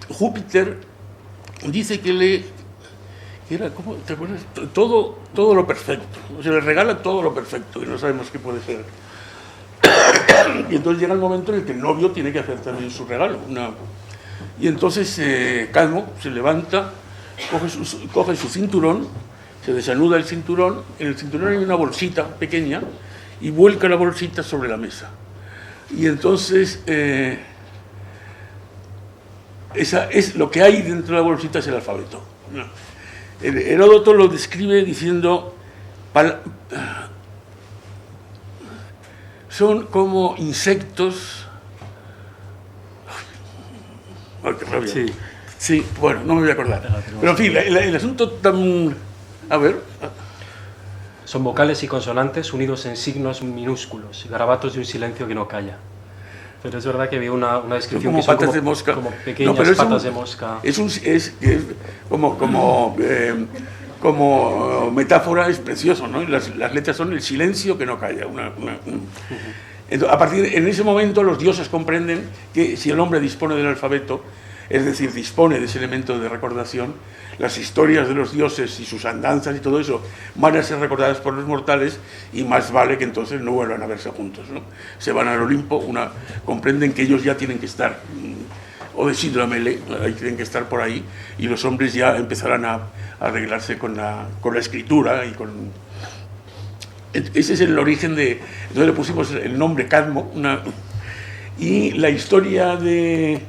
Júpiter dice que era, ¿cómo te acuerdas? Todo lo perfecto. O sea, le regala todo lo perfecto, y no sabemos qué puede ser. Y entonces llega el momento en el que el novio tiene que hacer también su regalo. Y entonces Cadmo se levanta, coge su cinturón, se desanuda el cinturón, en el cinturón hay una bolsita pequeña y vuelca la bolsita sobre la mesa. Y entonces lo que hay dentro de la bolsita es el alfabeto. Heródoto lo describe diciendo: son como insectos. Ay, qué rabia. Sí. Sí, bueno, no me voy a acordar. Pero en fin, el asunto tan... A ver. Son vocales y consonantes unidos en signos minúsculos, garabatos de un silencio que no calla. Pero es verdad que había una descripción Como que son patas de mosca. como pequeñas patas de mosca. Como metáfora es precioso, ¿no? Y las letras son el silencio que no calla. Entonces, en ese momento los dioses comprenden que si el hombre dispone del alfabeto, es decir, dispone de ese elemento de recordación, las historias de los dioses y sus andanzas y todo eso van a ser recordadas por los mortales, y más vale que entonces no vuelvan a verse juntos, ¿no? Se van al Olimpo, comprenden que ellos ya tienen que estar, o de Sidramele, tienen que estar por ahí, y los hombres ya empezarán a arreglarse con la escritura y con... Ese es el origen de... Entonces le pusimos el nombre Cadmo, y la historia de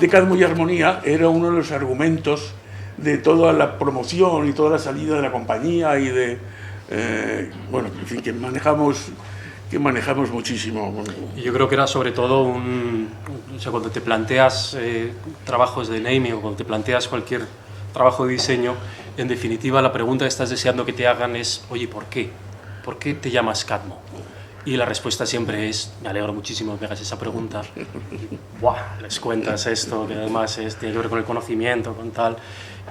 Cadmo y Armonía era uno de los argumentos de toda la promoción y toda la salida de la compañía y de... bueno, en fin, que manejamos muchísimo. Y yo creo que era sobre todo o sea, cuando te planteas trabajos de naming o cuando te planteas cualquier trabajo de diseño, en definitiva la pregunta que estás deseando que te hagan es: oye, ¿por qué? ¿Por qué te llamas Cadmo? Y la respuesta siempre es: me alegro muchísimo que me hagas esa pregunta. ¡Buah! Les cuentas esto, que además tiene que ver con el conocimiento, con tal.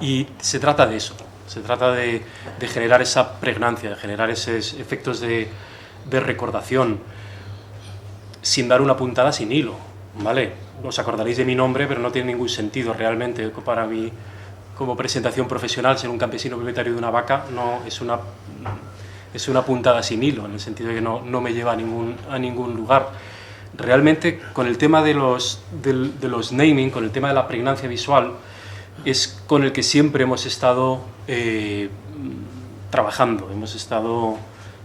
Y se trata de eso, se trata de generar esa pregnancia, de generar esos efectos de recordación, sin dar una puntada sin hilo, ¿vale? Os acordaréis de mi nombre, pero no tiene ningún sentido realmente para mí como presentación profesional. Ser un campesino propietario de una vaca no es una puntada sin hilo, en el sentido de que no me lleva a ningún lugar. Realmente, con el tema de los naming, con el tema de la pregnancia visual, es con el que siempre hemos estado trabajando, hemos estado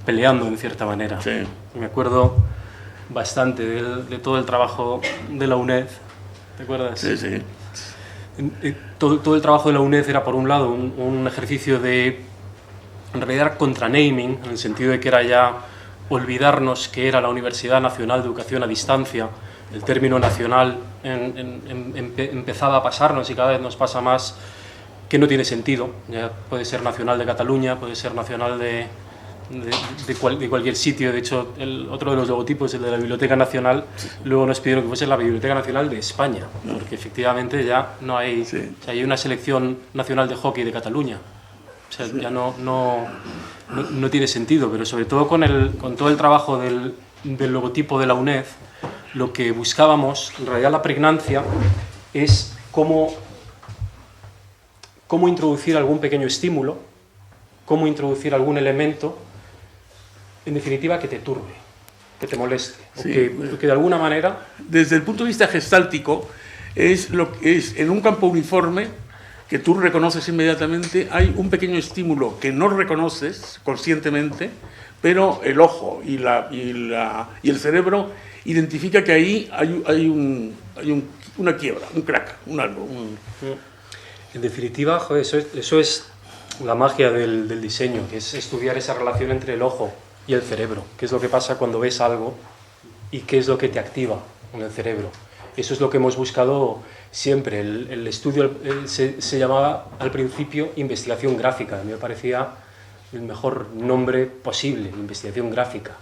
peleando en cierta manera. Sí. Me acuerdo bastante de todo el trabajo de la UNED, ¿te acuerdas? Sí, sí. Todo el trabajo de la UNED era, por un lado, un ejercicio de, en realidad, contra naming, en el sentido de que era ya olvidarnos que era la Universidad Nacional de Educación a Distancia. El término nacional empezaba a pasarnos, y cada vez nos pasa más, que no tiene sentido. Ya puede ser nacional de Cataluña, puede ser nacional de cualquier sitio. De hecho, otro de los logotipos, el de la Biblioteca Nacional, luego nos pidieron que fuese la Biblioteca Nacional de España, porque efectivamente ya no hay... Sí. O sea, hay una selección nacional de hockey de Cataluña. O sea, ya no tiene sentido, pero sobre todo con todo el trabajo del logotipo de la UNED, lo que buscábamos, en realidad la pregnancia, es cómo introducir algún pequeño estímulo, cómo introducir algún elemento, en definitiva, que te turbe, que te moleste, Sí. o que de alguna manera... Desde el punto de vista gestáltico, es en un campo uniforme que tú reconoces inmediatamente, hay un pequeño estímulo que no reconoces conscientemente, pero el ojo y el cerebro identifica que ahí hay una quiebra, un crack, un algo. En definitiva, joder, eso es la magia del diseño, que es estudiar esa relación entre el ojo y el cerebro. ¿Qué es lo que pasa cuando ves algo y qué es lo que te activa en el cerebro? Eso es lo que hemos buscado siempre. El estudio se llamaba al principio investigación gráfica. A mí me parecía el mejor nombre posible, investigación gráfica.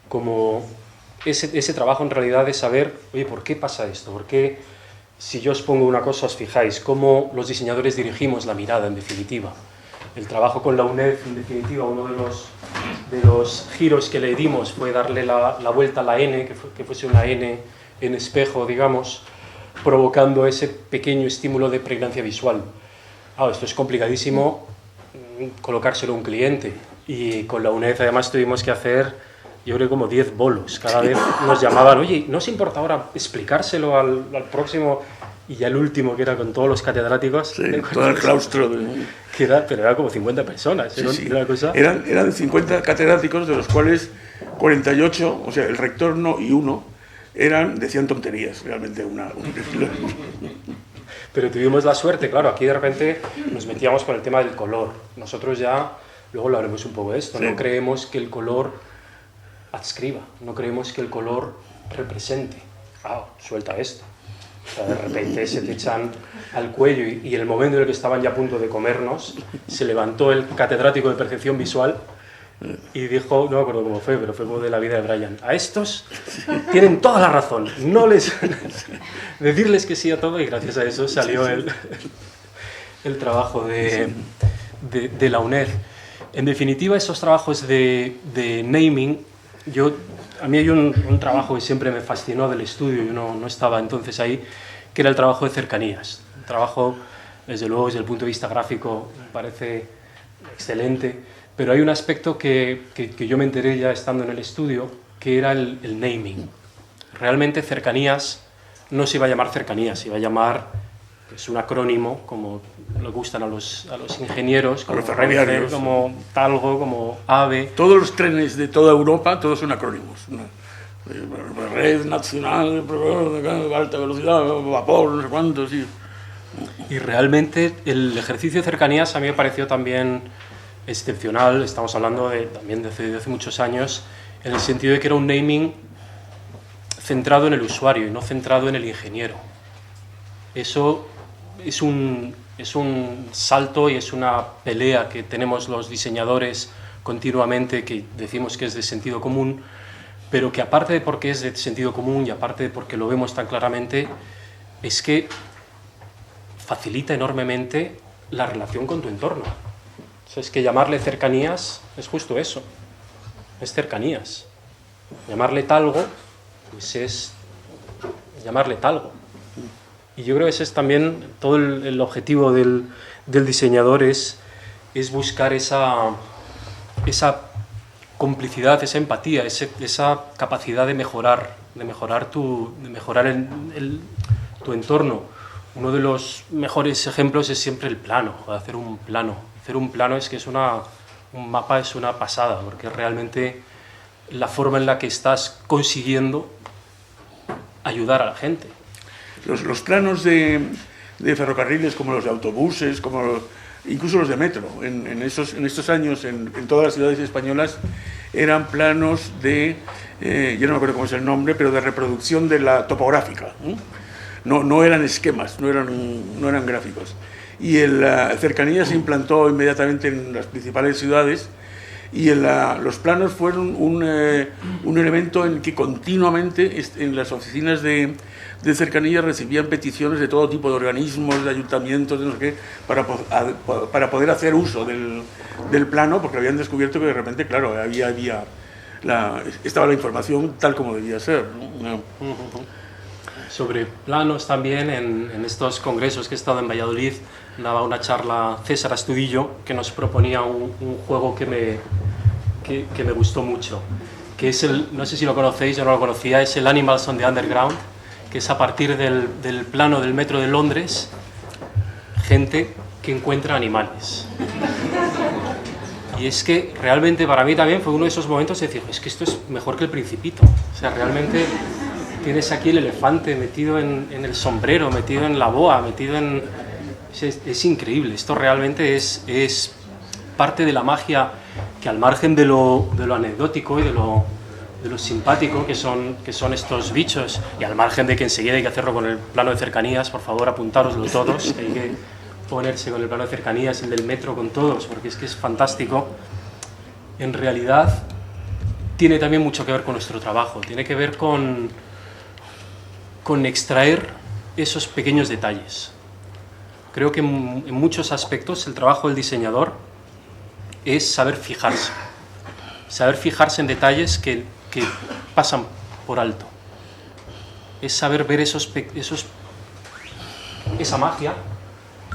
Como ese trabajo en realidad de saber, oye, ¿por qué pasa esto? ¿Por qué, si yo os pongo una cosa, os fijáis? ¿Cómo los diseñadores dirigimos la mirada, en definitiva? El trabajo con la UNED, en definitiva, uno de los giros que le dimos fue darle la vuelta a la N, que fuese una N en espejo, digamos, provocando ese pequeño estímulo de pregnancia visual. Esto es complicadísimo colocárselo a un cliente, y con la UNED además tuvimos que hacer yo creo como 10 bolos. Cada vez nos llamaban, oye, ¿no os importa ahora explicárselo al próximo? Y ya el último, que era con todos los catedráticos. Sí, todo el claustro. Pero era como 50 personas. Sí, era sí. una cosa... Eran 50 catedráticos, de los cuales 48, o sea, el rector no y uno, decían tonterías, realmente Pero tuvimos la suerte, claro, aquí de repente nos metíamos con el tema del color. Nosotros ya, luego lo haremos un poco de esto, Sí. no creemos que el color adscriba, no creemos que el color represente. Suelta esto. O sea, de repente se te echan al cuello y en el momento en el que estaban ya a punto de comernos, se levantó el catedrático de percepción visual y dijo, no me acuerdo cómo fue, pero fue como de la vida de Brian, a estos tienen toda la razón, no les... decirles que sí a todo, y gracias a eso salió el trabajo de la UNED. En definitiva, esos trabajos de naming, a mí hay un trabajo que siempre me fascinó del estudio, yo no estaba entonces ahí, que era el trabajo de cercanías. Un trabajo, desde luego, desde el punto de vista gráfico, me parece excelente, pero hay un aspecto que yo me enteré ya estando en el estudio, que era el naming. Realmente cercanías no se iba a llamar cercanías, se iba a llamar pues, un acrónimo, como le gustan a los ingenieros, como los ferroviarios, como Talgo, como AVE. Todos los trenes de toda Europa, todos son acrónimos. Red Nacional, alta velocidad, vapor, no sé cuántos. Y realmente el ejercicio de cercanías a mí me pareció también excepcional. Estamos hablando también de hace muchos años, en el sentido de que era un naming centrado en el usuario y no centrado en el ingeniero. Eso es un salto y es una pelea que tenemos los diseñadores continuamente, que decimos que es de sentido común, pero que aparte de porque es de sentido común y aparte de porque lo vemos tan claramente, es que facilita enormemente la relación con tu entorno. O sea, es que llamarle cercanías es justo eso, es cercanías. Llamarle talgo, pues es llamarle talgo. Y yo creo que ese es también todo el objetivo del diseñador, es buscar esa complicidad, esa empatía, esa capacidad de mejorar tu entorno. Uno de los mejores ejemplos es siempre el plano, hacer un plano. Hacer un plano es que un mapa es una pasada, porque es realmente la forma en la que estás consiguiendo ayudar a la gente. Los planos de ferrocarriles, como los de autobuses, incluso los de metro, en estos años, en todas las ciudades españolas, eran planos yo no me acuerdo cómo es el nombre, pero de reproducción de la topográfica. No eran esquemas, no eran gráficos. Y la cercanía se implantó inmediatamente en las principales ciudades, y los planos fueron un elemento en que continuamente en las oficinas de cercanía recibían peticiones de todo tipo de organismos, de ayuntamientos, de no sé qué, para poder hacer uso del plano, porque habían descubierto que de repente, claro, estaba la información tal como debía ser, ¿no? Sobre planos también, en estos congresos que he estado en Valladolid, daba una charla César Astudillo, que nos proponía un juego que me gustó mucho, que es no sé si lo conocéis, yo no lo conocía, es el Animals on the Underground, que es a partir del plano del metro de Londres, gente que encuentra animales. Y es que realmente para mí también fue uno de esos momentos de decir, es que esto es mejor que El Principito. O sea, realmente tienes aquí el elefante metido en el sombrero, metido en la boa, metido en... Es increíble, esto realmente es parte de la magia que, al margen de lo anecdótico y de lo simpático que son estos bichos, y al margen de que enseguida hay que hacerlo con el plano de cercanías, por favor apuntároslo todos, hay que ponerse con el plano de cercanías, el del metro, con todos, porque es que es fantástico. En realidad tiene también mucho que ver con nuestro trabajo, tiene que ver con extraer esos pequeños detalles. Creo que en muchos aspectos el trabajo del diseñador es saber fijarse en detalles que pasan por alto. Es saber ver esa magia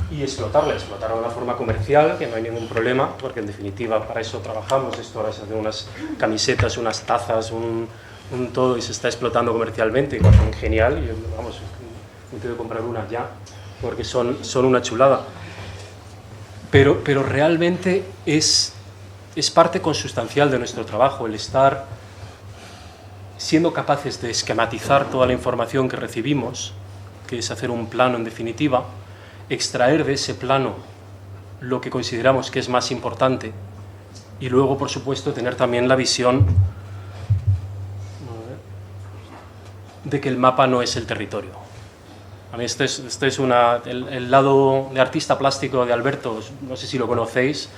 y explotarla de una forma comercial, que no hay ningún problema, porque en definitiva para eso trabajamos. Esto ahora se hacen unas camisetas, unas tazas, un todo, y se está explotando comercialmente, y lo hacen genial, y vamos, me tengo que comprar una ya, porque son una chulada. Pero realmente es parte consustancial de nuestro trabajo, el estar siendo capaces de esquematizar toda la información que recibimos, que es hacer un plano en definitiva, extraer de ese plano lo que consideramos que es más importante, y luego, por supuesto, tener también la visión de que el mapa no es el territorio. A mí este es el lado de artista plástico de Alberto, no sé si lo conocéis,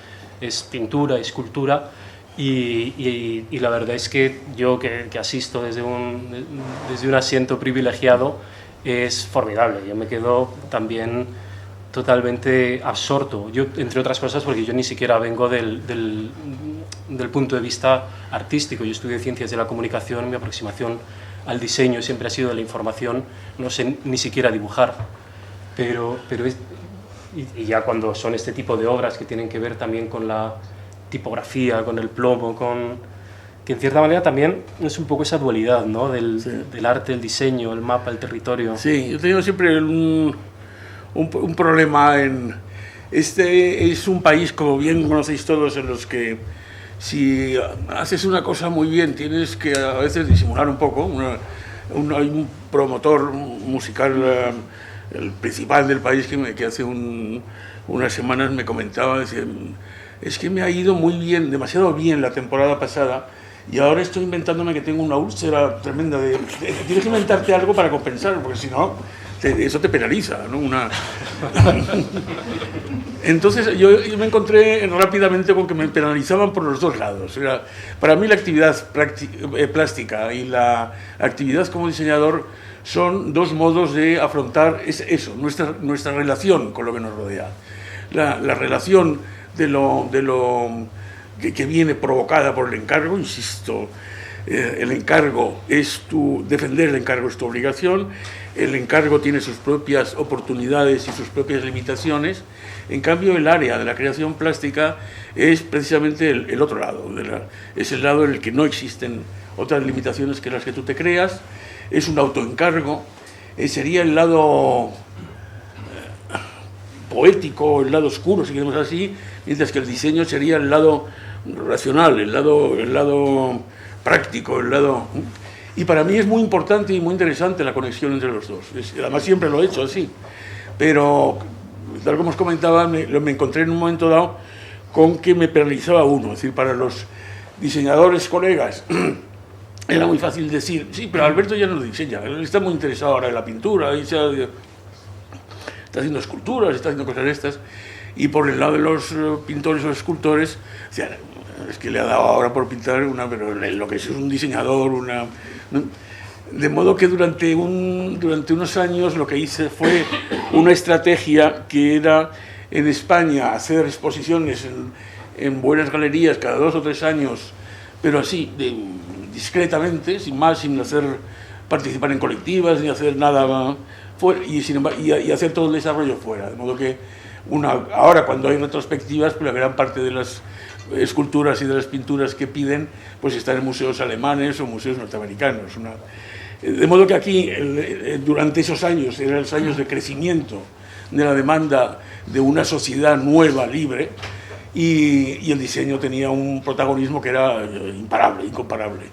es pintura, escultura, y la verdad es que yo que asisto desde un asiento privilegiado, es formidable. Yo me quedo también totalmente absorto, yo, entre otras cosas porque yo ni siquiera vengo del punto de vista artístico. Yo estudié Ciencias de la Comunicación, mi aproximación al diseño siempre ha sido de la información, no sé ni siquiera dibujar, pero y ya cuando son este tipo de obras que tienen que ver también con la tipografía, con el plomo, que en cierta manera también es un poco esa dualidad, ¿no? Del arte, el diseño, el mapa, el territorio. Sí, yo he tenido siempre un problema en... Este es un país, como bien conocéis todos, en los que si haces una cosa muy bien tienes que a veces disimular un poco. Hay un promotor musical, el principal del país, que hace unas semanas me comentaba, decía, es que me ha ido muy bien, demasiado bien la temporada pasada, y ahora estoy inventándome que tengo una úlcera tremenda. Tienes que inventarte algo para compensar, porque si no, eso te penaliza, ¿no? Entonces yo me encontré rápidamente con que me penalizaban por los dos lados. Para mí la actividad plástica y la actividad como diseñador son dos modos de afrontar eso, nuestra relación con lo que nos rodea. La relación de lo que viene provocada por el encargo, insisto, el encargo defender el encargo es tu obligación, el encargo tiene sus propias oportunidades y sus propias limitaciones. En cambio, el área de la creación plástica es precisamente el otro lado, es el lado en el que no existen otras limitaciones que las que tú te creas, es un autoencargo, sería el lado poético, el lado oscuro, si queremos así, mientras que el diseño sería el lado racional, el lado práctico, Y para mí es muy importante y muy interesante la conexión entre los dos. Además siempre lo he hecho así, pero tal como os comentaba, me encontré en un momento dado con que me penalizaba uno. Es decir, para los diseñadores colegas era muy fácil decir, sí, pero Alberto ya no diseña, él está muy interesado ahora en la pintura, está haciendo esculturas, está haciendo cosas estas, y por el lado de los pintores o escultores, o sea, es que le ha dado ahora por pintar pero lo que es un diseñador, ¿no? De modo que durante unos años lo que hice fue una estrategia que era en España hacer exposiciones en buenas galerías cada 2 o 3 años, pero así, discretamente, sin más, sin hacer participar en colectivas, ni hacer nada fuera, y hacer todo el desarrollo fuera. De modo que ahora cuando hay retrospectivas, pues la gran parte de las esculturas y de las pinturas que piden pues están en museos alemanes o museos norteamericanos. De modo que aquí, durante esos años, eran los años de crecimiento de la demanda de una sociedad nueva, libre, y el diseño tenía un protagonismo que era imparable, incomparable.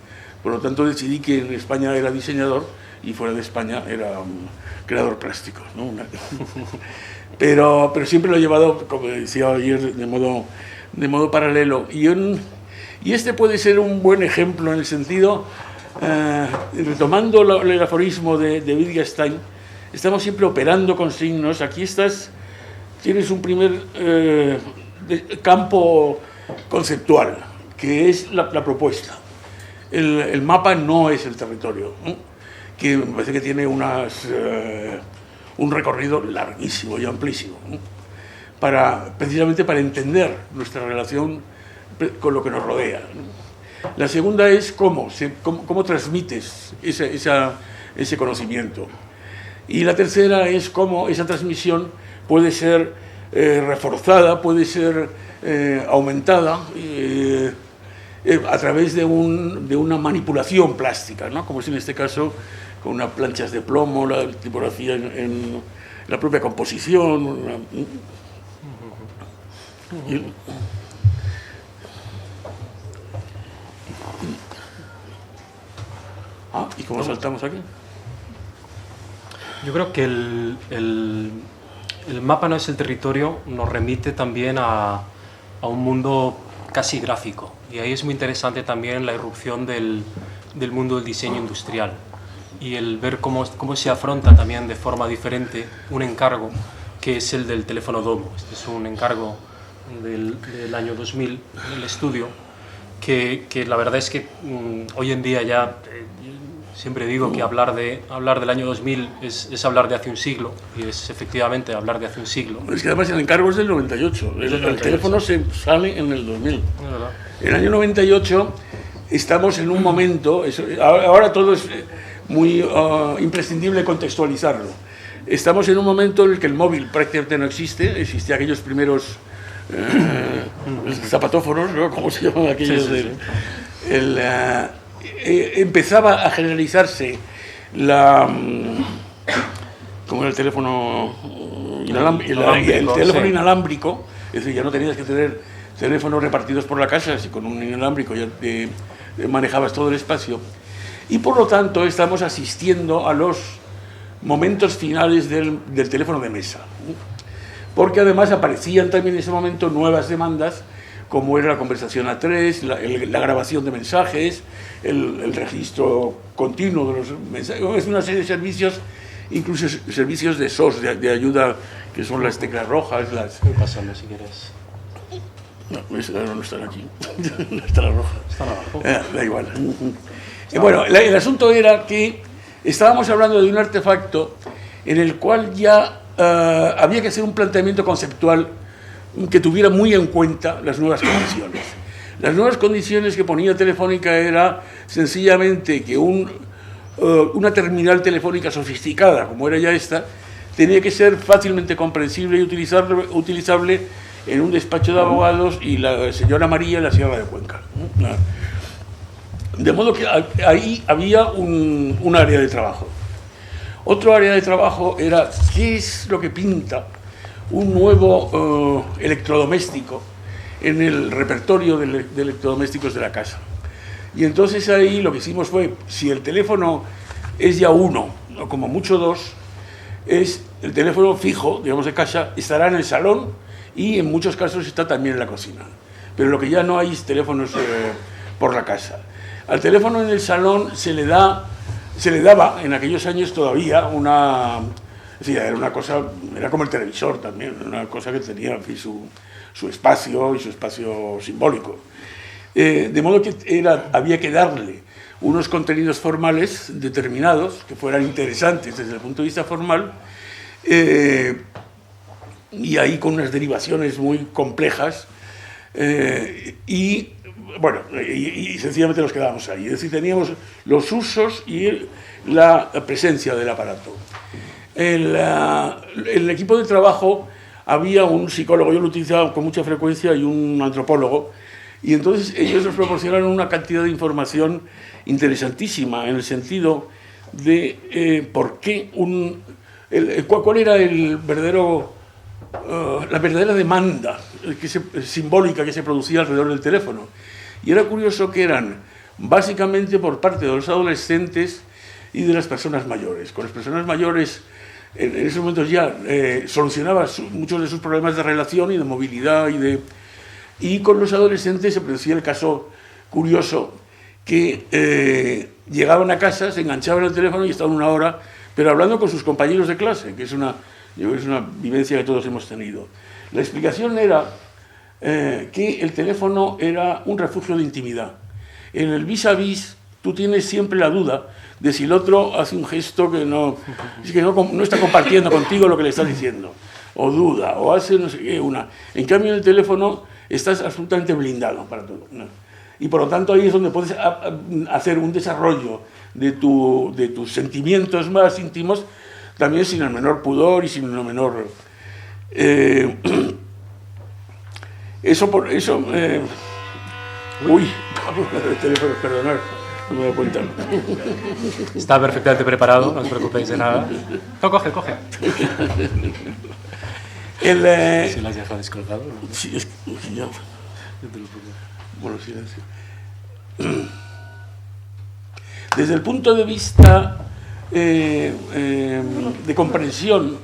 Por lo tanto, decidí que en España era diseñador y fuera de España era un creador plástico, ¿no? Pero siempre lo he llevado, como decía ayer, de modo paralelo. Y este puede ser un buen ejemplo en el sentido, retomando el aforismo de Wittgenstein, estamos siempre operando con signos. Aquí tienes un primer campo conceptual, que es la propuesta. El mapa no es el territorio, ¿no? Que me parece que tiene un recorrido larguísimo y amplísimo, ¿no? Precisamente para entender nuestra relación con lo que nos rodea, ¿no? La segunda es cómo transmites ese conocimiento. Y la tercera es cómo esa transmisión puede ser reforzada, puede ser aumentada a través de una manipulación plástica, ¿no? Como es en este caso con unas planchas de plomo, la tipografía en la propia composición. ¿Y cómo saltamos aquí? Yo creo que el mapa no es el territorio, nos remite también a un mundo casi gráfico. Y ahí es muy interesante también la irrupción del mundo del diseño industrial y el ver cómo se afronta también de forma diferente un encargo que es el del teléfono Domo. Este es un encargo del año 2000, el estudio, que la verdad es que hoy en día ya... Siempre digo que hablar del año 2000 es hablar de hace un siglo, y es efectivamente hablar de hace un siglo. Es que además el encargo es del 98, el teléfono se sale en el 2000. En el año 98 estamos en un momento, ahora todo es muy imprescindible contextualizarlo, estamos en un momento en el que el móvil prácticamente no existe, existían aquellos primeros zapatófonos, ¿no? ¿Cómo se llaman aquellos? Sí. Empezaba a generalizarse como el teléfono inalámbrico, es decir, ya no tenías que tener teléfonos repartidos por la casa, si con un inalámbrico ya manejabas todo el espacio, y por lo tanto estamos asistiendo a los momentos finales del teléfono de mesa, porque además aparecían también en ese momento nuevas demandas, como era la conversación A3, la grabación de mensajes, el registro continuo de los mensajes. Es una serie de servicios, incluso servicios de SOS, de ayuda, que son las teclas rojas. Pásame si quieres. No están aquí. No está la roja. Están abajo. Da igual. Bueno, el asunto era que estábamos hablando de un artefacto en el cual ya había que hacer un planteamiento conceptual que tuviera muy en cuenta las nuevas condiciones. Las nuevas condiciones que ponía Telefónica era sencillamente que una terminal telefónica sofisticada, como era ya esta, tenía que ser fácilmente comprensible y utilizable en un despacho de abogados y la señora María en la Sierra de Cuenca. De modo que ahí había un área de trabajo. Otro área de trabajo era qué es lo que pinta un nuevo electrodoméstico en el repertorio de electrodomésticos de la casa. Y entonces ahí lo que hicimos fue, si el teléfono es ya uno, o como mucho dos, es el teléfono fijo, digamos, de casa, estará en el salón y en muchos casos está también en la cocina. Pero lo que ya no hay es teléfonos por la casa. Al teléfono en el salón se le daba en aquellos años todavía es decir, era como el televisor también, una cosa que tenía en fin, su espacio y su espacio simbólico. De modo que había que darle unos contenidos formales determinados que fueran interesantes desde el punto de vista formal, y ahí con unas derivaciones muy complejas, y sencillamente nos quedábamos ahí. Es decir, teníamos los usos y la presencia del aparato. En el equipo de trabajo había un psicólogo, yo lo utilizaba con mucha frecuencia, y un antropólogo, y entonces ellos nos proporcionaron una cantidad de información interesantísima en el sentido de por qué cuál era la verdadera demanda simbólica que se producía alrededor del teléfono. Y era curioso que eran básicamente por parte de los adolescentes y de las personas mayores. Con las personas mayores, en esos momentos ya solucionaba muchos de sus problemas de relación y de movilidad, y con los adolescentes se producía el caso curioso que llegaban a casa, se enganchaban al teléfono y estaban una hora, pero hablando con sus compañeros de clase, que es una vivencia que todos hemos tenido. La explicación era que el teléfono era un refugio de intimidad. En el vis-a-vis tú tienes siempre la duda de si el otro hace un gesto que no está compartiendo contigo lo que le estás diciendo, o duda, o hace no sé qué, En cambio en el teléfono estás absolutamente blindado para todo, ¿no? Y por lo tanto ahí es donde puedes hacer un desarrollo de tus sentimientos más íntimos, también sin el menor pudor y sin el menor... Eso por eso. Uy, el teléfono, perdonad, no me doy cuenta. Está perfectamente preparado, no os preocupéis de nada. No, coge. Si lo has dejado descolgado. ¿No? Sí, es que ya. Yo te lo pongo. Bueno, silencio. Desde el punto de vista de comprensión,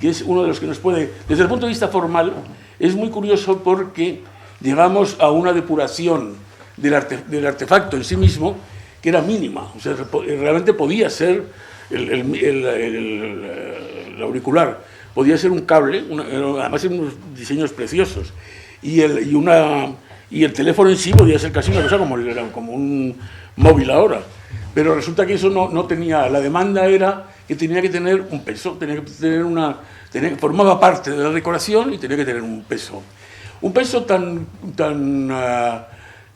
que es uno de los que nos puede... Desde el punto de vista formal, es muy curioso porque llegamos a una depuración del artefacto en sí mismo que era mínima. O sea, realmente podía ser el auricular, podía ser un cable, además en unos diseños preciosos, y el teléfono en sí podía ser casi una cosa como un móvil ahora. Pero resulta que eso no tenía... La demanda era que tenía que tener un peso, tenía que tener formaba parte de la decoración y tenía que tener un peso. Un peso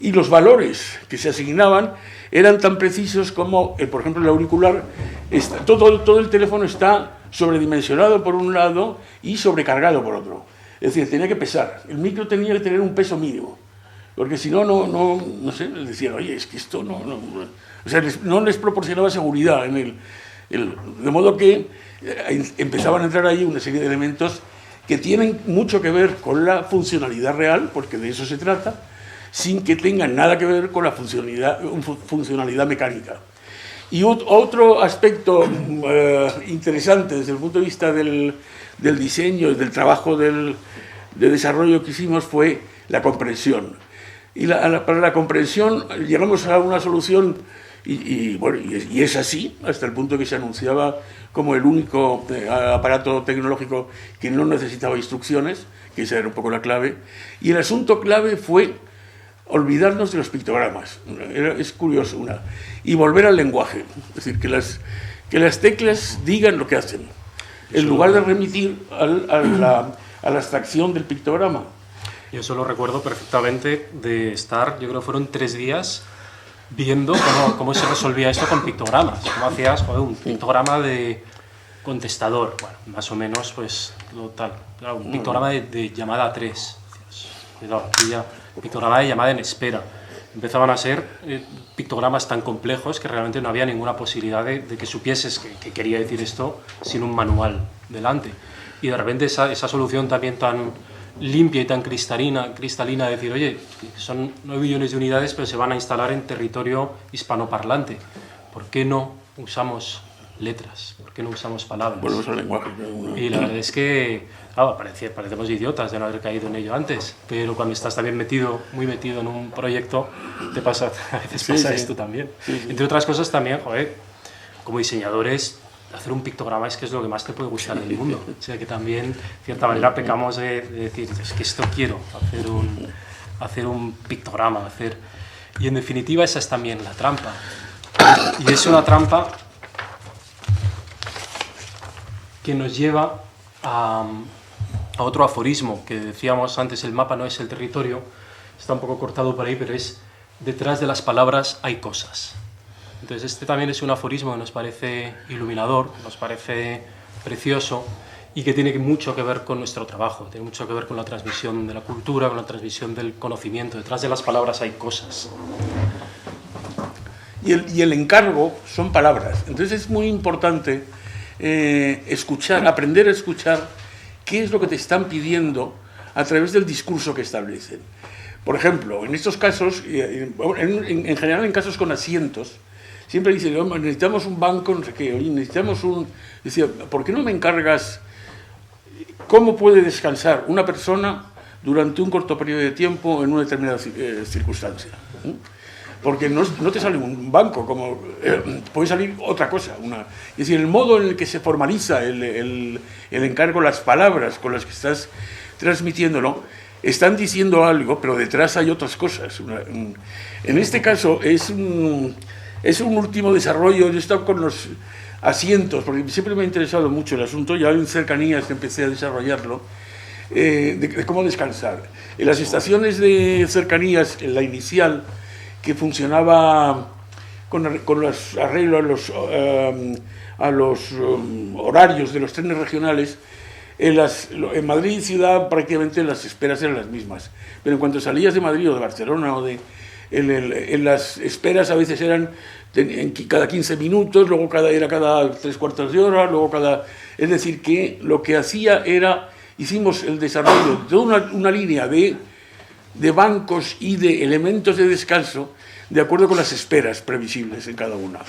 y los valores que se asignaban eran tan precisos como, por ejemplo, el auricular. Todo el teléfono está sobredimensionado por un lado y sobrecargado por otro. Es decir, tenía que pesar. El micro tenía que tener un peso mínimo. Porque si no sé, les decían, oye, es que esto no o sea, no les proporcionaba seguridad de modo que empezaban a entrar ahí una serie de elementos que tienen mucho que ver con la funcionalidad real, porque de eso se trata, sin que tengan nada que ver con la funcionalidad mecánica. Y otro aspecto interesante desde el punto de vista del diseño y del trabajo de desarrollo que hicimos fue la comprensión. Y para la comprensión llegamos a una solución y es así, hasta el punto que se anunciaba como el único aparato tecnológico que no necesitaba instrucciones, que esa era un poco la clave. Y el asunto clave fue olvidarnos de los pictogramas. Es curioso, y volver al lenguaje. Es decir, que las teclas digan lo que hacen, en lugar de remitir a la abstracción del pictograma. Yo solo recuerdo perfectamente de estar, yo creo que fueron 3 días, viendo cómo se resolvía esto con pictogramas. Cómo hacías un pictograma de contestador, bueno, más o menos, pues, total. Claro, un pictograma de llamada 3. Cuidado, aquí ya, pictograma de llamada en espera. Empezaban a ser pictogramas tan complejos que realmente no había ninguna posibilidad de que supieses que quería decir esto sin un manual delante. Y de repente esa solución también tan limpia y tan cristalina, de decir, oye, son 9 millones de unidades, pero se van a instalar en territorio hispanoparlante. ¿Por qué no usamos letras? ¿Por qué no usamos palabras? Volvemos al lenguaje. Y la verdad es que, claro, parecemos idiotas de no haber caído en ello antes, pero cuando estás también muy metido en un proyecto, a veces pasa esto también. Sí. Entre otras cosas también, como diseñadores, hacer un pictograma es lo que más te puede gustar del mundo. O sea que también, de cierta manera, pecamos de decir, es que esto quiero, hacer un pictograma, Y en definitiva esa es también la trampa. Y es una trampa que nos lleva a otro aforismo que decíamos antes, el mapa no es el territorio, está un poco cortado por ahí, pero es detrás de las palabras hay cosas. Entonces este también es un aforismo que nos parece iluminador, nos parece precioso y que tiene mucho que ver con nuestro trabajo, tiene mucho que ver con la transmisión de la cultura, con la transmisión del conocimiento. Detrás de las palabras hay cosas. Y el encargo son palabras. Entonces es muy importante aprender a escuchar qué es lo que te están pidiendo a través del discurso que establecen. Por ejemplo, en estos casos, en general en casos con asientos, siempre dicen, necesitamos un banco, no sé qué, necesitamos Decía, ¿por qué no me encargas cómo puede descansar una persona durante un corto periodo de tiempo en una determinada circunstancia? Porque no te sale un banco, puede salir otra cosa. Es decir, el modo en el que se formaliza el encargo, las palabras con las que estás transmitiéndolo, están diciendo algo, pero detrás hay otras cosas. En este caso es un último desarrollo. Yo he estado con los asientos, porque siempre me ha interesado mucho el asunto, ya en cercanías empecé a desarrollarlo, de cómo descansar. En las estaciones de cercanías, en la inicial, que funcionaba con los arreglos a los horarios de los trenes regionales, En Madrid ciudad prácticamente las esperas eran las mismas, pero en cuanto salías de Madrid o de Barcelona en las esperas a veces eran cada 15 minutos, luego era cada 3/4 de hora, es decir, que lo que hicimos el desarrollo de toda una línea de bancos y de elementos de descanso de acuerdo con las esperas previsibles en cada una.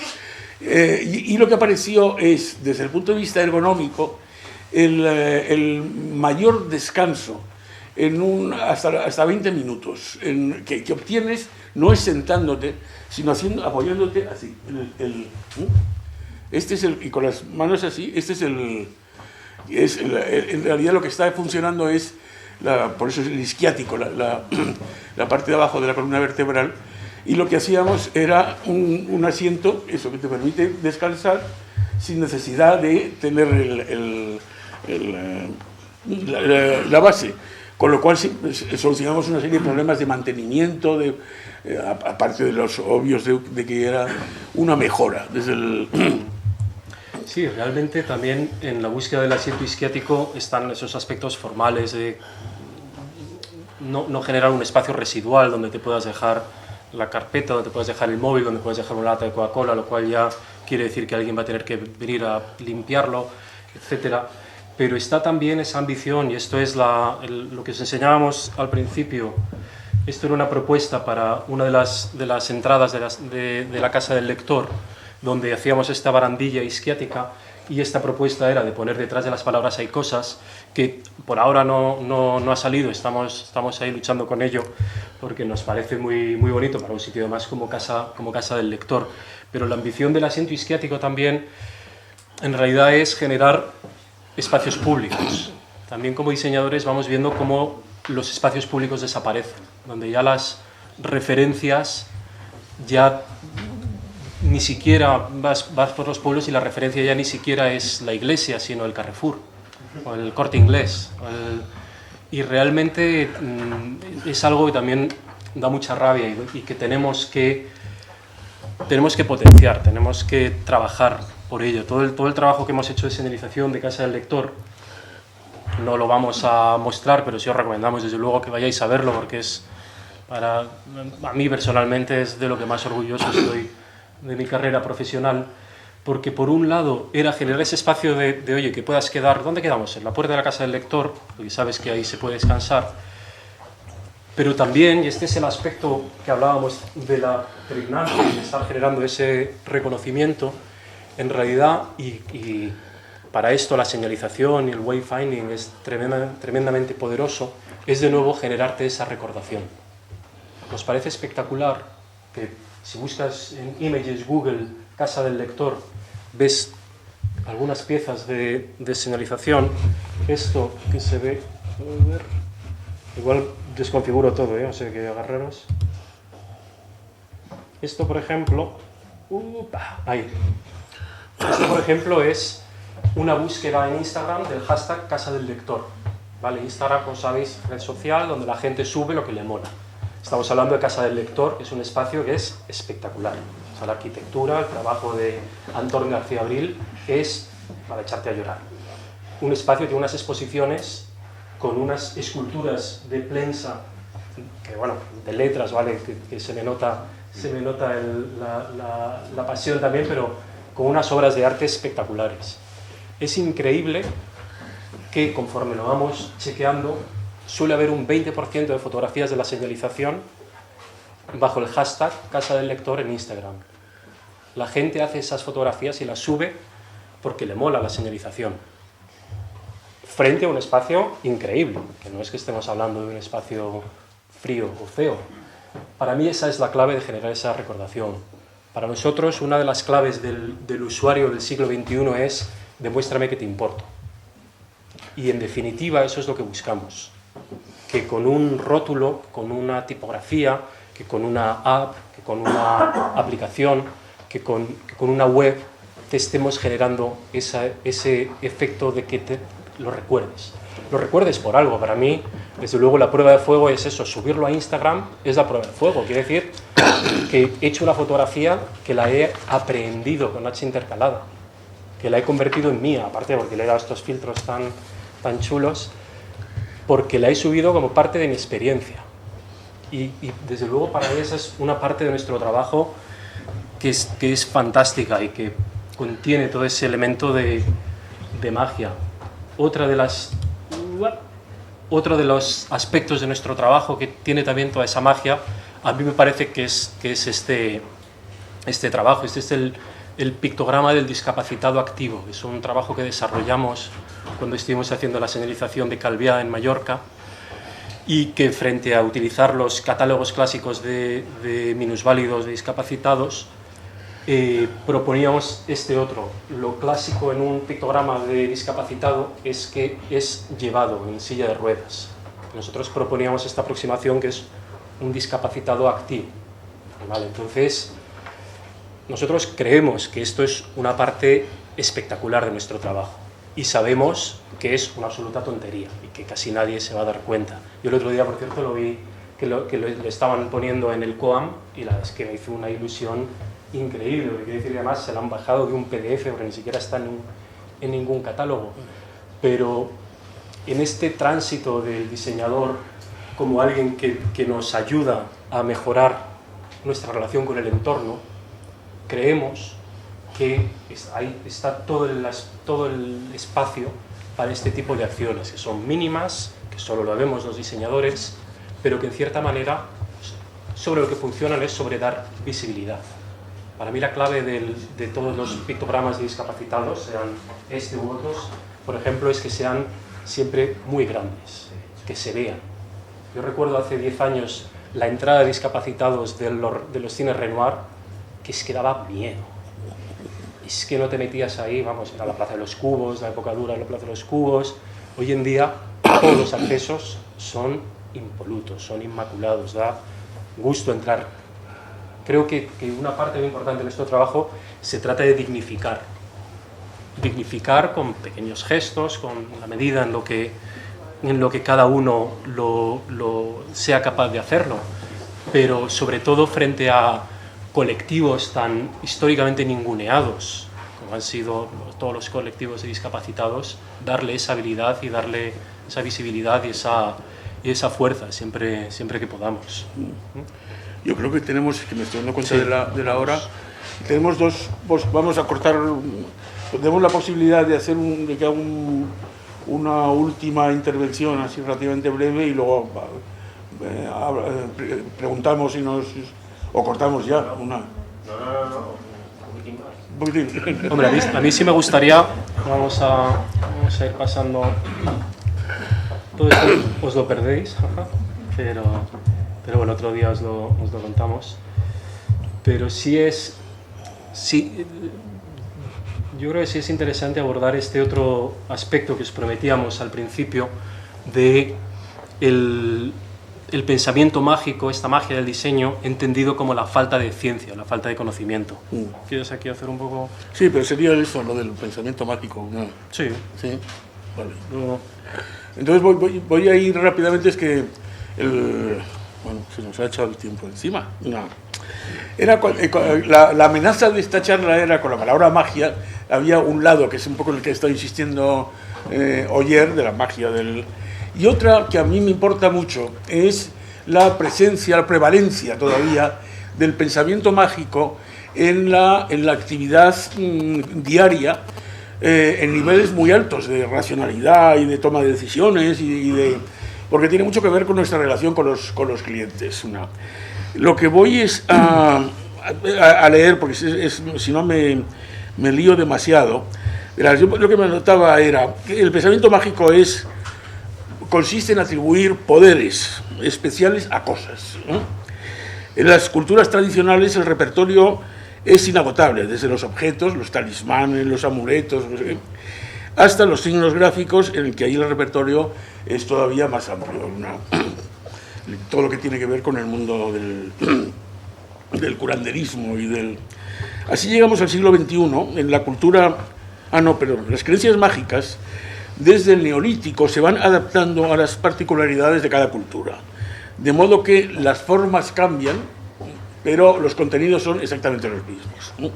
Y lo que apareció es, desde el punto de vista ergonómico, el mayor descanso hasta 20 minutos que obtienes, no es sentándote, sino apoyándote así. Y con las manos así, en realidad lo que está funcionando es, por eso es el isquiático, la parte de abajo de la columna vertebral, y lo que hacíamos era un asiento, eso que te permite descansar sin necesidad de tener la base, con lo cual solucionamos una serie de problemas de mantenimiento, aparte de los obvios de que era una mejora desde el... Sí, realmente también en la búsqueda del asiento isquiático están esos aspectos formales de no generar un espacio residual donde te puedas dejar la carpeta, donde te puedes dejar el móvil, donde puedes dejar una lata de Coca-Cola, lo cual ya quiere decir que alguien va a tener que venir a limpiarlo, etcétera. Pero está también esa ambición, y esto es lo que os enseñábamos al principio. Esto era una propuesta para una de las entradas de la casa del lector, donde hacíamos esta barandilla isquiática, y esta propuesta era de poner detrás de las palabras hay cosas, que por ahora no ha salido, estamos ahí luchando con ello, porque nos parece muy, muy bonito para un sitio más como casa del lector. Pero la ambición del asiento isquiático también, en realidad, es generar espacios públicos. También como diseñadores vamos viendo cómo los espacios públicos desaparecen, donde ya las referencias ya ni siquiera vas por los pueblos y la referencia ya ni siquiera es la iglesia, sino el Carrefour o el Corte Inglés. Y realmente es algo que también da mucha rabia y que tenemos que potenciar, tenemos que trabajar por ello. Todo el trabajo que hemos hecho de señalización de Casa del Lector no lo vamos a mostrar, pero sí os recomendamos desde luego que vayáis a verlo, porque a mí personalmente es de lo que más orgulloso estoy de mi carrera profesional, porque por un lado era generar ese espacio de oye, que puedas quedar, ¿dónde quedamos? En la puerta de la Casa del Lector, porque sabes que ahí se puede descansar, pero también, y este es el aspecto que hablábamos de la pregnancia, de estar generando ese reconocimiento, en realidad, y para esto la señalización y el wayfinding es tremendamente poderoso, es de nuevo generarte esa recordación. ¿Os parece espectacular que si buscas en Images, Google, Casa del Lector, ves algunas piezas de señalización? Esto que se ve, a ver, igual desconfiguro todo, o sea que agarraros. Esto, por ejemplo, ahí. Esto, por ejemplo, es una búsqueda en Instagram del hashtag Casa del Lector. ¿Vale? Instagram, como sabéis, red social donde la gente sube lo que le mola. Estamos hablando de Casa del Lector, que es un espacio que es espectacular. O sea, la arquitectura, el trabajo de Antón García Abril es para echarte a llorar. Un espacio que tiene unas exposiciones con unas esculturas de prensa, que bueno, de letras, ¿vale? Que se me nota la pasión también, pero con unas obras de arte espectaculares. Es increíble que conforme lo vamos chequeando, suele haber un 20% de fotografías de la señalización bajo el hashtag Casa del Lector en Instagram. La gente hace esas fotografías y las sube porque le mola la señalización. Frente a un espacio increíble, que no es que estemos hablando de un espacio frío o feo. Para mí esa es la clave de generar esa recordación. Para nosotros una de las claves del usuario del siglo XXI es demuéstrame que te importo. Y en definitiva eso es lo que buscamos. Que con un rótulo, con una tipografía, que con una app, que con una aplicación, que con una web, te estemos generando ese efecto de que te lo recuerdes. Lo recuerdes por algo. Para mí, desde luego, la prueba de fuego es eso. Subirlo a Instagram es la prueba de fuego. Quiere decir que he hecho una fotografía que la he aprehendido con H intercalada, que la he convertido en mía, aparte porque le he dado estos filtros tan tan chulos, porque la he subido como parte de mi experiencia. Y desde luego para mí esa es una parte de nuestro trabajo que es fantástica y que contiene todo ese elemento de magia. Otro de los aspectos de nuestro trabajo que tiene también toda esa magia, a mí me parece que es este trabajo. Este es el pictograma del discapacitado activo. Es un trabajo que desarrollamos cuando estuvimos haciendo la señalización de Calviá en Mallorca, y que frente a utilizar los catálogos clásicos de minusválidos, de discapacitados, proponíamos este otro. Lo clásico en un pictograma de discapacitado es que es llevado en silla de ruedas. Nosotros proponíamos esta aproximación, que es un discapacitado activo. ¿Vale? Entonces, nosotros creemos que esto es una parte espectacular de nuestro trabajo y sabemos que es una absoluta tontería y que casi nadie se va a dar cuenta. Yo el otro día, por cierto, lo vi que lo estaban poniendo en el COAM, y la verdad es que me hizo una ilusión increíble, porque quiero decir, además se la han bajado de un PDF, porque ni siquiera está en ningún catálogo. Pero en este tránsito del diseñador como alguien que nos ayuda a mejorar nuestra relación con el entorno, creemos que ahí está todo el espacio para este tipo de acciones, que son mínimas, que solo lo vemos los diseñadores, pero que en cierta manera sobre lo que funcionan es sobre dar visibilidad. Para mí la clave de todos los pictogramas de discapacitados, sean este u otros, por ejemplo, es que sean siempre muy grandes, que se vean. Yo recuerdo hace 10 años la entrada de discapacitados de los cines Renoir, que es que daba miedo. Es que no te metías ahí, vamos, era la Plaza de los Cubos, la época dura de la Plaza de los Cubos. Hoy en día todos los accesos son impolutos, son inmaculados, da gusto entrar. Creo que una parte muy importante de nuestro trabajo se trata de dignificar con pequeños gestos, con la medida en lo que cada uno sea capaz de hacerlo, pero sobre todo frente a colectivos tan históricamente ninguneados como han sido todos los colectivos de discapacitados, darle esa habilidad y darle esa visibilidad y esa fuerza siempre que podamos. Yo creo que tenemos, que me estoy dando cuenta de la hora, tenemos vamos a cortar, tenemos la posibilidad de hacer una última intervención así relativamente breve, y luego preguntamos o cortamos ya una. No, un poquitín. Hombre, a mí sí me gustaría, vamos a ir pasando, todo esto os lo perdéis, pero bueno, otro día os lo contamos. Pero yo creo que sí es interesante abordar este otro aspecto que os prometíamos al principio de el pensamiento mágico, esta magia del diseño, entendido como la falta de ciencia, la falta de conocimiento. ¿Quieres aquí hacer un poco...? Sí, pero sería eso, lo del pensamiento mágico, ¿no? Sí. Sí, vale. No. Entonces voy a ir rápidamente, es que bueno, se nos ha echado el tiempo encima. No. La amenaza de esta charla era, con la palabra magia, había un lado, que es un poco el que está insistiendo Oyer, de la magia del... Y otra que a mí me importa mucho es la presencia, la prevalencia todavía del pensamiento mágico en la actividad diaria, en niveles muy altos de racionalidad y de toma de decisiones, porque tiene mucho que ver con nuestra relación con los clientes. Lo que voy es a leer, porque si no me lío demasiado. Lo que me notaba era que el pensamiento mágico consiste en atribuir poderes especiales a cosas, ¿no? En las culturas tradicionales el repertorio es inagotable, desde los objetos, los talismanes, los amuletos, hasta los signos gráficos, en el que ahí el repertorio es todavía más amplio, todo lo que tiene que ver con el mundo del curanderismo Así llegamos al siglo XXI, en la cultura... las creencias mágicas desde el Neolítico se van adaptando a las particularidades de cada cultura, de modo que las formas cambian, pero los contenidos son exactamente los mismos, ¿no?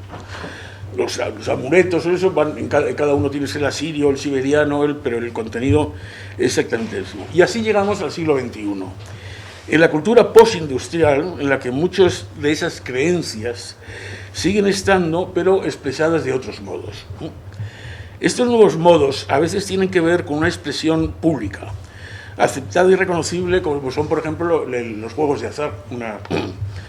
los amuletos, eso van, cada uno tiene el asirio, el siberiano, pero el contenido es exactamente eso. Y así llegamos al siglo XXI. En la cultura postindustrial, en la que muchas de esas creencias siguen estando, pero expresadas de otros modos. Estos nuevos modos a veces tienen que ver con una expresión pública, aceptada y reconocible, como son, por ejemplo, los juegos de azar,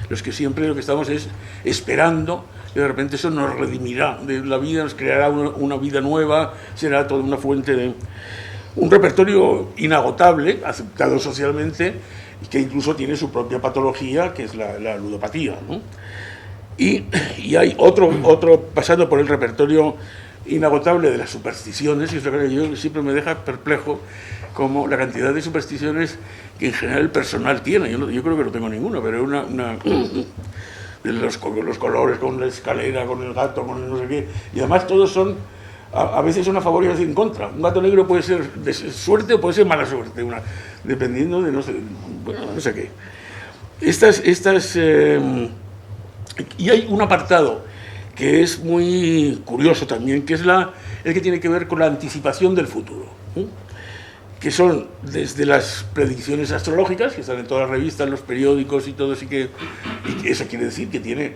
los que siempre lo que estamos es esperando, y de repente eso nos redimirá de la vida, nos creará una vida nueva, será toda una fuente de un repertorio inagotable, aceptado socialmente, y que incluso tiene su propia patología, que es la ludopatía, ¿no? Y hay otro, pasando por el repertorio inagotable de las supersticiones, y eso que yo siempre me deja perplejo, como la cantidad de supersticiones que en general el personal tiene. Yo creo que no tengo ninguna, pero los colores, con la escalera, con el gato, con el no sé qué, y además todos son, a veces son a favor y a veces en contra. Un gato negro puede ser de suerte o puede ser mala suerte, dependiendo de no sé qué. Y hay un apartado que es muy curioso también, que es el que tiene que ver con la anticipación del futuro, que son desde las predicciones astrológicas, que están en todas las revistas, en los periódicos y todo, y que eso quiere decir que tiene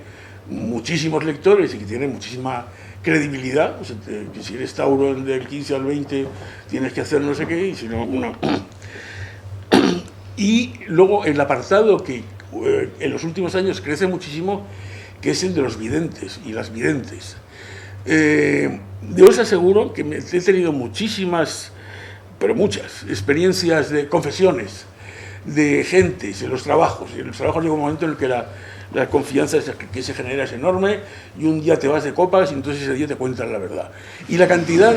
muchísimos lectores y que tiene muchísima credibilidad. O sea, que si eres Tauro del 15 al 20 tienes que hacer no sé qué, y si no, Y luego el apartado que en los últimos años crece muchísimo, que es el de los videntes y las videntes. Yo os aseguro que he tenido muchísimas, pero muchas, experiencias de confesiones de gentes en los trabajos. Y en los trabajos llega un momento en el que la confianza que se genera es enorme, y un día te vas de copas y entonces ese día te cuentan la verdad. Y la cantidad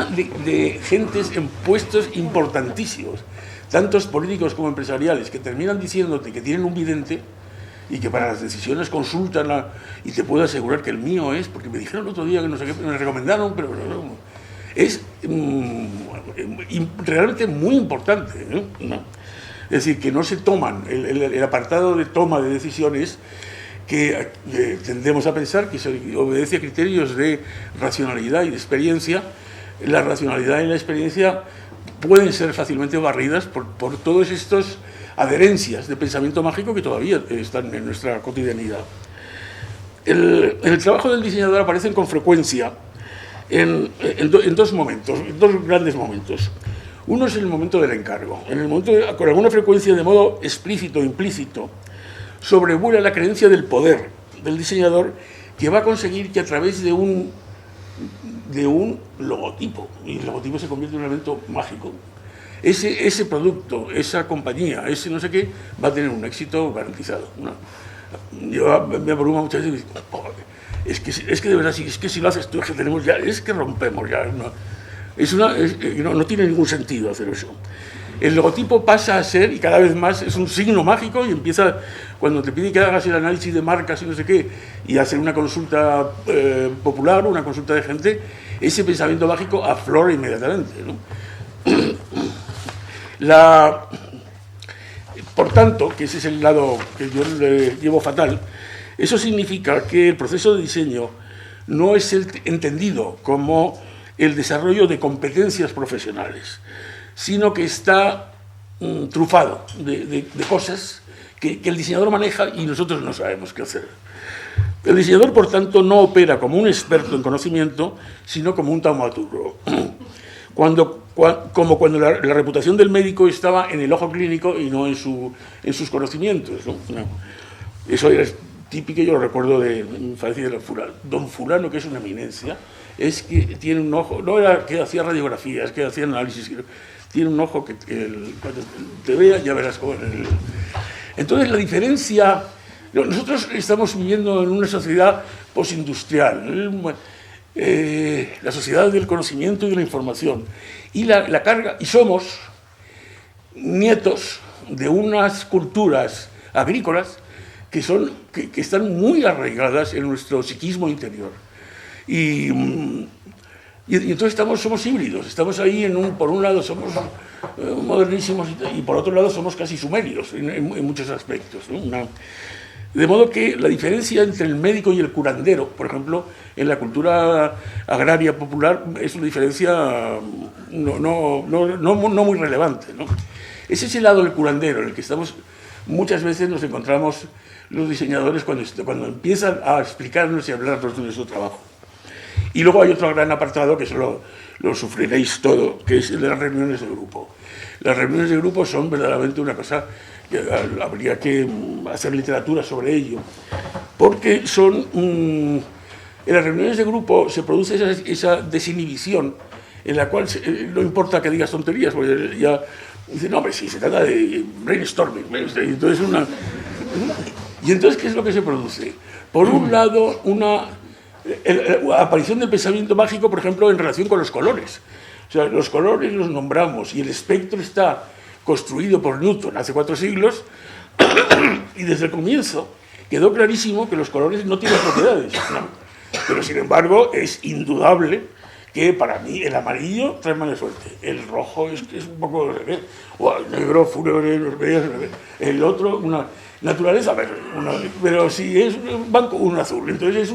de gentes en puestos importantísimos, tantos políticos como empresariales, que terminan diciéndote que tienen un vidente y que para las decisiones consultan y te puedo asegurar que el mío es, porque me dijeron el otro día que no sé qué, me recomendaron, pero no. Es realmente muy importante, ¿no? Es decir, que no se toman, el apartado de toma de decisiones, que tendemos a pensar que se obedece a criterios de racionalidad y de experiencia. La racionalidad y la experiencia pueden ser fácilmente barridas por todos estos adherencias de pensamiento mágico que todavía están en nuestra cotidianidad. En el trabajo del diseñador aparecen con frecuencia en dos momentos, dos grandes momentos. Uno es el momento del encargo. En el momento, con alguna frecuencia, de modo explícito o implícito, sobrevuela la creencia del poder del diseñador, que va a conseguir que a través de un logotipo, y el logotipo se convierte en un elemento mágico, ese producto, esa compañía, ese no sé qué, va a tener un éxito garantizado, ¿no? Yo me abruma muchas veces y digo, oh, es que de verdad, es que si lo haces tú, es que tenemos ya, es que rompemos ya. No tiene ningún sentido hacer eso. El logotipo pasa a ser, y cada vez más, es un signo mágico, y empieza, cuando te piden que hagas el análisis de marcas y no sé qué, y hacer una consulta popular, una consulta de gente, ese pensamiento mágico aflora inmediatamente, ¿no? Por tanto, que ese es el lado que yo le llevo fatal, eso significa que el proceso de diseño no es entendido como el desarrollo de competencias profesionales, sino que está trufado de cosas que el diseñador maneja y nosotros no sabemos qué hacer. El diseñador, por tanto, no opera como un experto en conocimiento, sino como un taumaturgo. Como cuando la reputación del médico estaba en el ojo clínico y no en sus conocimientos, ¿no? Eso era típico, yo lo recuerdo de don fulano, que es una eminencia, es que tiene un ojo, no era que hacía radiografías, que hacía análisis, tiene un ojo que cuando te vea ya verás cómo. Entonces la diferencia, nosotros estamos viviendo en una sociedad postindustrial, la sociedad del conocimiento y de la información, y la carga, y somos nietos de unas culturas agrícolas que están muy arraigadas en nuestro psiquismo interior. Y entonces somos híbridos, estamos ahí por un lado somos modernísimos y por otro lado somos casi sumerios en muchos aspectos, ¿no? De modo que la diferencia entre el médico y el curandero, por ejemplo, en la cultura agraria popular, es una diferencia no muy relevante, ¿no? Ese es el lado del curandero, en el que estamos, muchas veces nos encontramos los diseñadores cuando empiezan a explicarnos y a hablarnos de nuestro trabajo. Y luego hay otro gran apartado, que eso lo sufriréis todo, que es el de las reuniones de grupo. Las reuniones de grupo son verdaderamente una cosa que habría que hacer literatura sobre ello, porque son... en las reuniones de grupo se produce esa desinhibición en la cual no importa que digas tonterías, porque ya dicen, no, hombre, sí, se trata de brainstorming. Y entonces, ¿qué es lo que se produce? Por un lado, la aparición del pensamiento mágico, por ejemplo, en relación con los colores. O sea, los colores los nombramos y el espectro está construido por Newton hace 4 siglos y desde el comienzo quedó clarísimo que los colores no tienen propiedades, ¿no? Pero sin embargo es indudable que para mí el amarillo trae mala suerte, el rojo es un poco o el negro fúnebre, el otro una naturaleza, pero si es un banco, un azul, entonces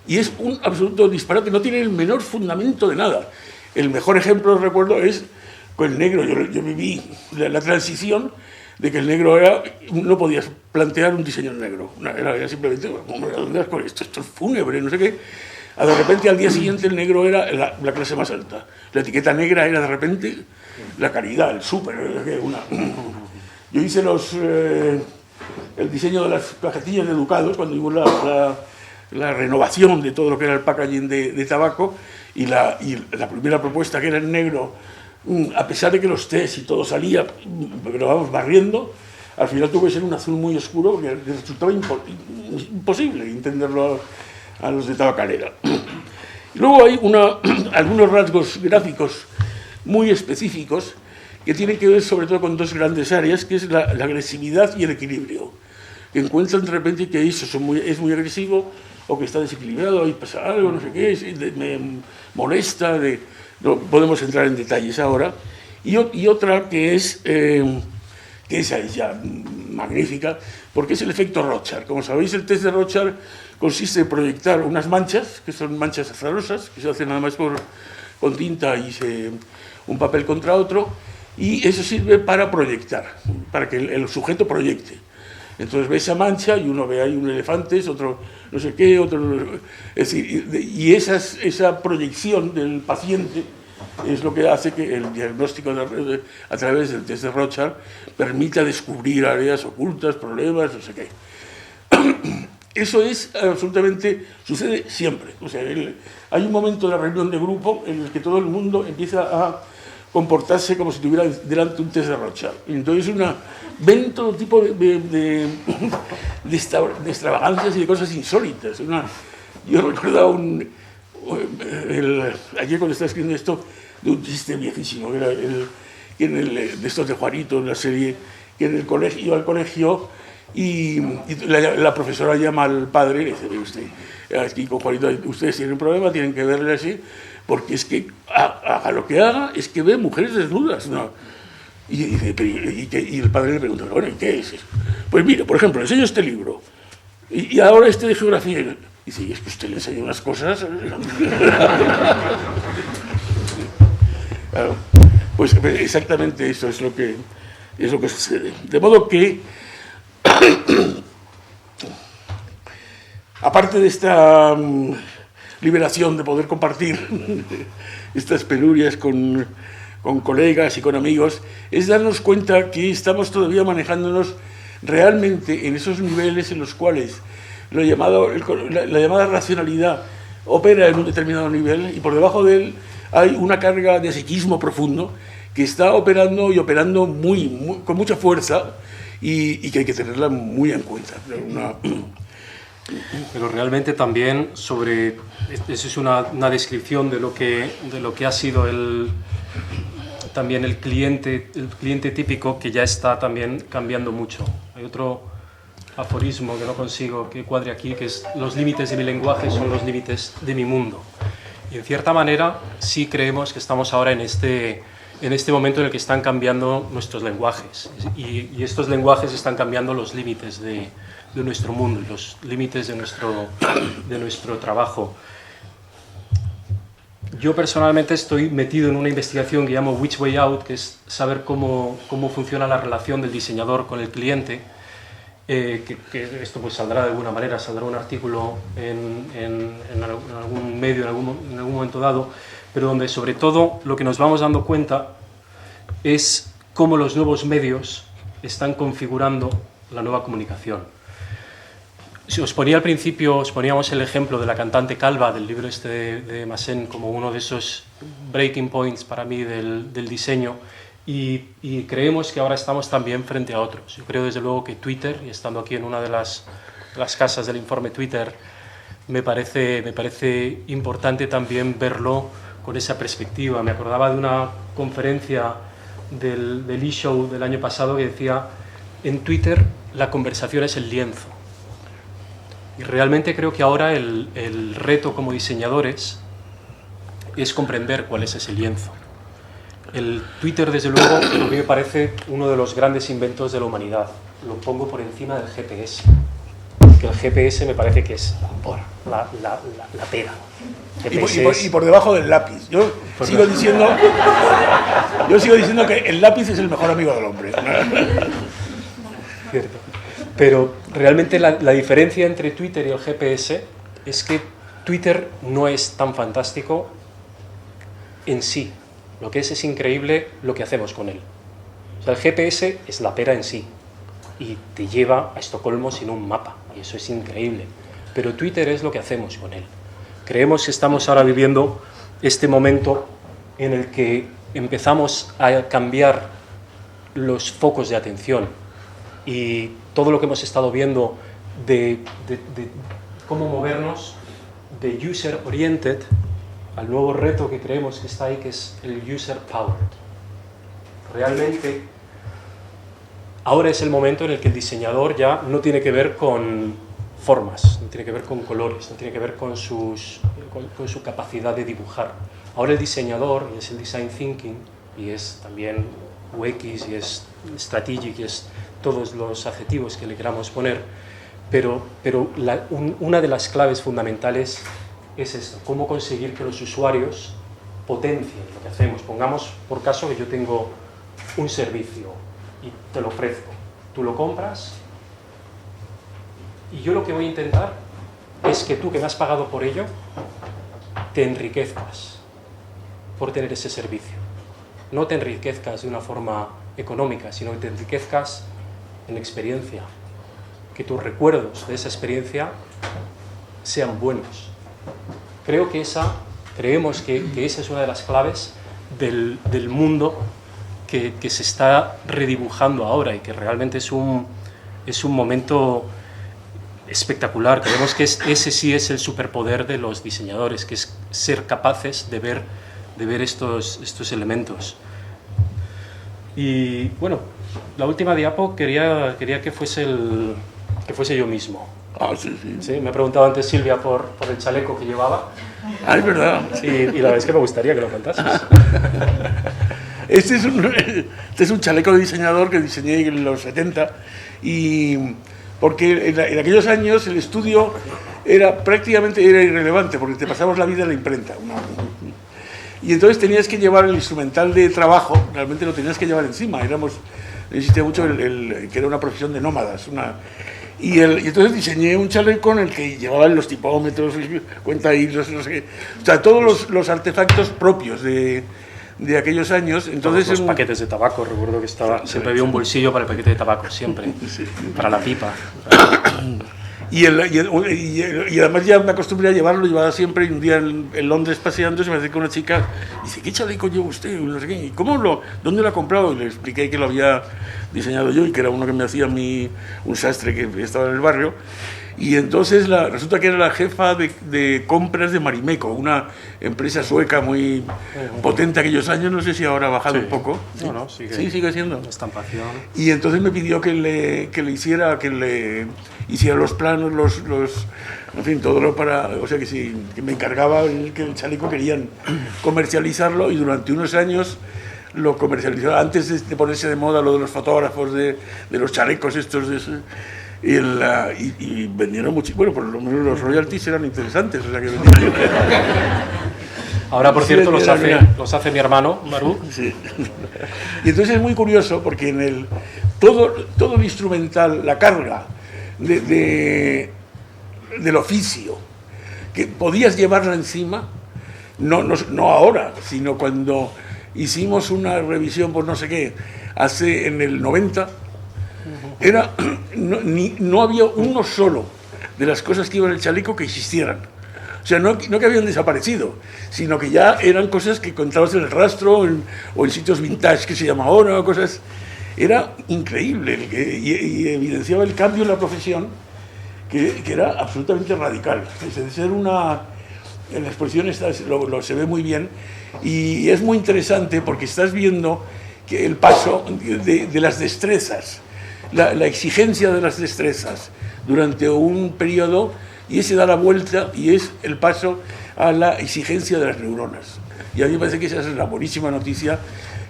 es un absoluto disparate, no tiene el menor fundamento de nada. El mejor ejemplo, recuerdo, es con el negro. Yo viví la transición de que el negro no podías plantear un diseño negro. Era simplemente, ¿dónde vas con esto? Esto es fúnebre, no sé qué. De repente, al día siguiente, el negro era la clase más alta. La etiqueta negra era, de repente, la caridad, el súper. Yo hice el diseño de las cajetillas de Educados cuando hubo la renovación de todo lo que era el packaging de tabaco, y la primera propuesta, que era en negro, a pesar de que los tés y todo salía, pero vamos, barriendo, al final tuvo que ser un azul muy oscuro, porque resultaba imposible entenderlo a los de tabacalera. Y luego hay algunos rasgos gráficos muy específicos que tienen que ver sobre todo con 2 grandes áreas, que es la agresividad y el equilibrio. Que encuentran de repente que eso es muy agresivo, o que está desequilibrado, ahí pasa algo, no sé qué, me molesta, no podemos entrar en detalles ahora. Y otra que es ya magnífica, porque es el efecto Rorschach. Como sabéis, el test de Rorschach consiste en proyectar unas manchas, que son manchas azarosas, que se hacen nada más con tinta y un papel contra otro, y eso sirve para proyectar, para que el sujeto proyecte. Entonces ve esa mancha y uno ve ahí un elefante, otro no sé qué, otro... Es decir, y esa proyección del paciente es lo que hace que el diagnóstico a través del test de Rorschach permita descubrir áreas ocultas, problemas, no sé qué. Eso es absolutamente... sucede siempre. O sea, hay un momento de la reunión de grupo en el que todo el mundo empieza a comportarse como si tuviera delante un test de Rorschach. Y entonces ven todo tipo de extravagancias y de cosas insólitas. Yo recordaba ayer cuando estaba escribiendo esto, de un chiste viejísimo, que de estos de Juanito, en la serie, que en el colegio, iba al colegio y la profesora llama al padre y le dice, usted, aquí con Juanito, ustedes tienen un problema, tienen que verle así, porque es que haga lo que haga, es que ve mujeres desnudas, ¿no? Y el padre le pregunta, bueno, ¿y qué es eso? Pues mira, por ejemplo, le enseño este libro, y ahora este de geografía. Y dice, y es que usted le enseña unas cosas. Claro, pues exactamente eso es lo que sucede. De modo que, aparte de esta liberación de poder compartir estas penurias con colegas y con amigos, es darnos cuenta que estamos todavía manejándonos realmente en esos niveles en los cuales la llamada racionalidad opera en un determinado nivel y por debajo de él hay una carga de psiquismo profundo que está operando con mucha fuerza y que hay que tenerla muy en cuenta. Pero realmente también eso es una descripción de lo que ha sido también el cliente típico, que ya está también cambiando mucho. Hay otro aforismo que no consigo que cuadre aquí, que es: los límites de mi lenguaje son los límites de mi mundo. Y en cierta manera sí creemos que estamos ahora en este en este momento en el que están cambiando nuestros lenguajes y estos lenguajes están cambiando los límites de nuestro mundo, los límites de nuestro trabajo. Yo personalmente estoy metido en una investigación que llamo Which Way Out, que es saber cómo funciona la relación del diseñador con el cliente, que esto pues saldrá de alguna manera, saldrá un artículo en algún medio, en algún momento dado, pero donde sobre todo lo que nos vamos dando cuenta es cómo los nuevos medios están configurando la nueva comunicación. Si os ponía al principio, os poníamos el ejemplo de la cantante calva del libro este de Masén como uno de esos breaking points para mí del diseño, y creemos que ahora estamos también frente a otros. Yo creo desde luego que Twitter, y estando aquí en una de las casas del informe Twitter, me parece importante también verlo con esa perspectiva. Me acordaba de una conferencia del eShow del año pasado que decía: en Twitter la conversación es el lienzo. Y realmente creo que ahora el reto como diseñadores es comprender cuál es ese lienzo. El Twitter, desde luego, a mí me parece uno de los grandes inventos de la humanidad. Lo pongo por encima del GPS. Que el GPS me parece que es la pera. Y por debajo del lápiz. Yo sigo diciendo que el lápiz es el mejor amigo del hombre. Cierto. Pero realmente la diferencia entre Twitter y el GPS es que Twitter no es tan fantástico en sí. Lo que es increíble lo que hacemos con él. O sea, el GPS es la pera en sí y te lleva a Estocolmo sin un mapa, y eso es increíble. Pero Twitter es lo que hacemos con él. Creemos que estamos ahora viviendo este momento en el que empezamos a cambiar los focos de atención, y todo lo que hemos estado viendo de cómo movernos de user-oriented al nuevo reto que creemos que está ahí, que es el user-powered. Realmente, ahora es el momento en el que el diseñador ya no tiene que ver con formas, no tiene que ver con colores, no tiene que ver con su capacidad de dibujar. Ahora el diseñador, y es el design thinking, y es también UX, y es strategic, y es todos los adjetivos que le queramos poner, pero una de las claves fundamentales es esto: cómo conseguir que los usuarios potencien lo que hacemos. Pongamos por caso que yo tengo un servicio y te lo ofrezco, tú lo compras, y yo lo que voy a intentar es que tú, que me has pagado por ello, te enriquezcas por tener ese servicio. No te enriquezcas de una forma económica, sino que te enriquezcas en experiencia, que tus recuerdos de esa experiencia sean buenos. Creemos que esa es una de las claves del mundo que se está redibujando ahora, y que realmente es un momento espectacular. Creemos que ese sí es el superpoder de los diseñadores, que es ser capaces de ver estos elementos. Y bueno, la última diapo quería que fuese yo mismo. Ah, sí. Sí, me ha preguntado antes Silvia por el chaleco que llevaba. Ah, es verdad. Sí, y la verdad es que me gustaría que lo contases. Este es un chaleco de diseñador que diseñé en los 70, y porque en aquellos años el estudio prácticamente era irrelevante, porque te pasabas la vida en la imprenta. Y entonces tenías que llevar el instrumental de trabajo, realmente lo tenías que llevar encima. Existía mucho que era una profesión de nómadas. Y entonces diseñé un chaleco en el que llevaban los tipómetros, cuenta hilos, no sé qué. O sea, todos los artefactos propios de aquellos años. Entonces, los paquetes de tabaco, recuerdo que siempre había un bolsillo para el paquete de tabaco, siempre, sí. Para la pipa. Y además ya me acostumbré a llevarlo, llevaba siempre, y un día en Londres paseando se me acerca una chica y dice: ¿qué chaleco lleva usted? Y no sé qué. ¿Y dónde lo ha comprado? Y le expliqué que lo había diseñado yo, y que era uno que me hacía un sastre que estaba en el barrio. Y entonces resulta que era la jefa de compras de Marimeco, una empresa sueca muy potente aquellos años. No sé si ahora ha bajado un poco. No, sigue. Sí, sigue siendo. Estampación. Y entonces me pidió que le hiciera los planos, en fin, todo lo o sea, que me encargaba que el chaleco, querían comercializarlo, y durante unos años lo comercializó antes de ponerse de moda lo de los fotógrafos, de los chalecos estos, y vendieron mucho. Bueno, por lo menos los royalties eran interesantes, o sea que vendieron. Ahora, por cierto, los hace mi hermano, Baruch. Sí. Y entonces es muy curioso porque en todo el instrumental, la carga del oficio, que podías llevarla encima, no ahora, sino cuando hicimos una revisión por no sé qué, en el 90, no había uno solo de las cosas que iban en el chaleco que existieran. O sea, no que habían desaparecido, sino que ya eran cosas que encontrabas en el rastro o en sitios vintage que se llama ahora, cosas. Era increíble y evidenciaba el cambio en la profesión que era absolutamente radical. Es ser en la exposición se ve muy bien y es muy interesante porque estás viendo que el paso de las destrezas, la exigencia de las destrezas durante un periodo, y ese da la vuelta y es el paso a la exigencia de las neuronas. Y a mí me parece que esa es la buenísima noticia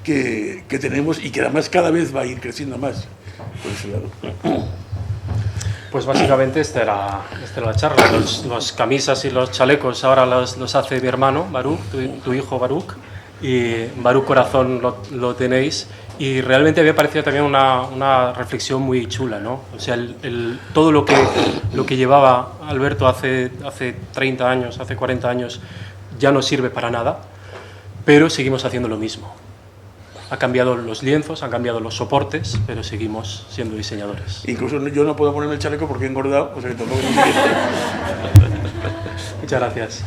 que tenemos y que además cada vez va a ir creciendo más por ese lado. Pues básicamente esta era la charla. Los camisas y los chalecos ahora los hace mi hermano, Baruch, tu hijo Baruch, y Baruch Corazón lo tenéis. Y realmente había parecido también una reflexión muy chula, ¿no? O sea, todo lo que llevaba Alberto hace 30 años, hace 40 años, ya no sirve para nada, pero seguimos haciendo lo mismo. Ha cambiado los lienzos, han cambiado los soportes, pero seguimos siendo diseñadores. Incluso yo no puedo ponerme el chaleco porque he engordado, o sea que tampoco... Muchas gracias.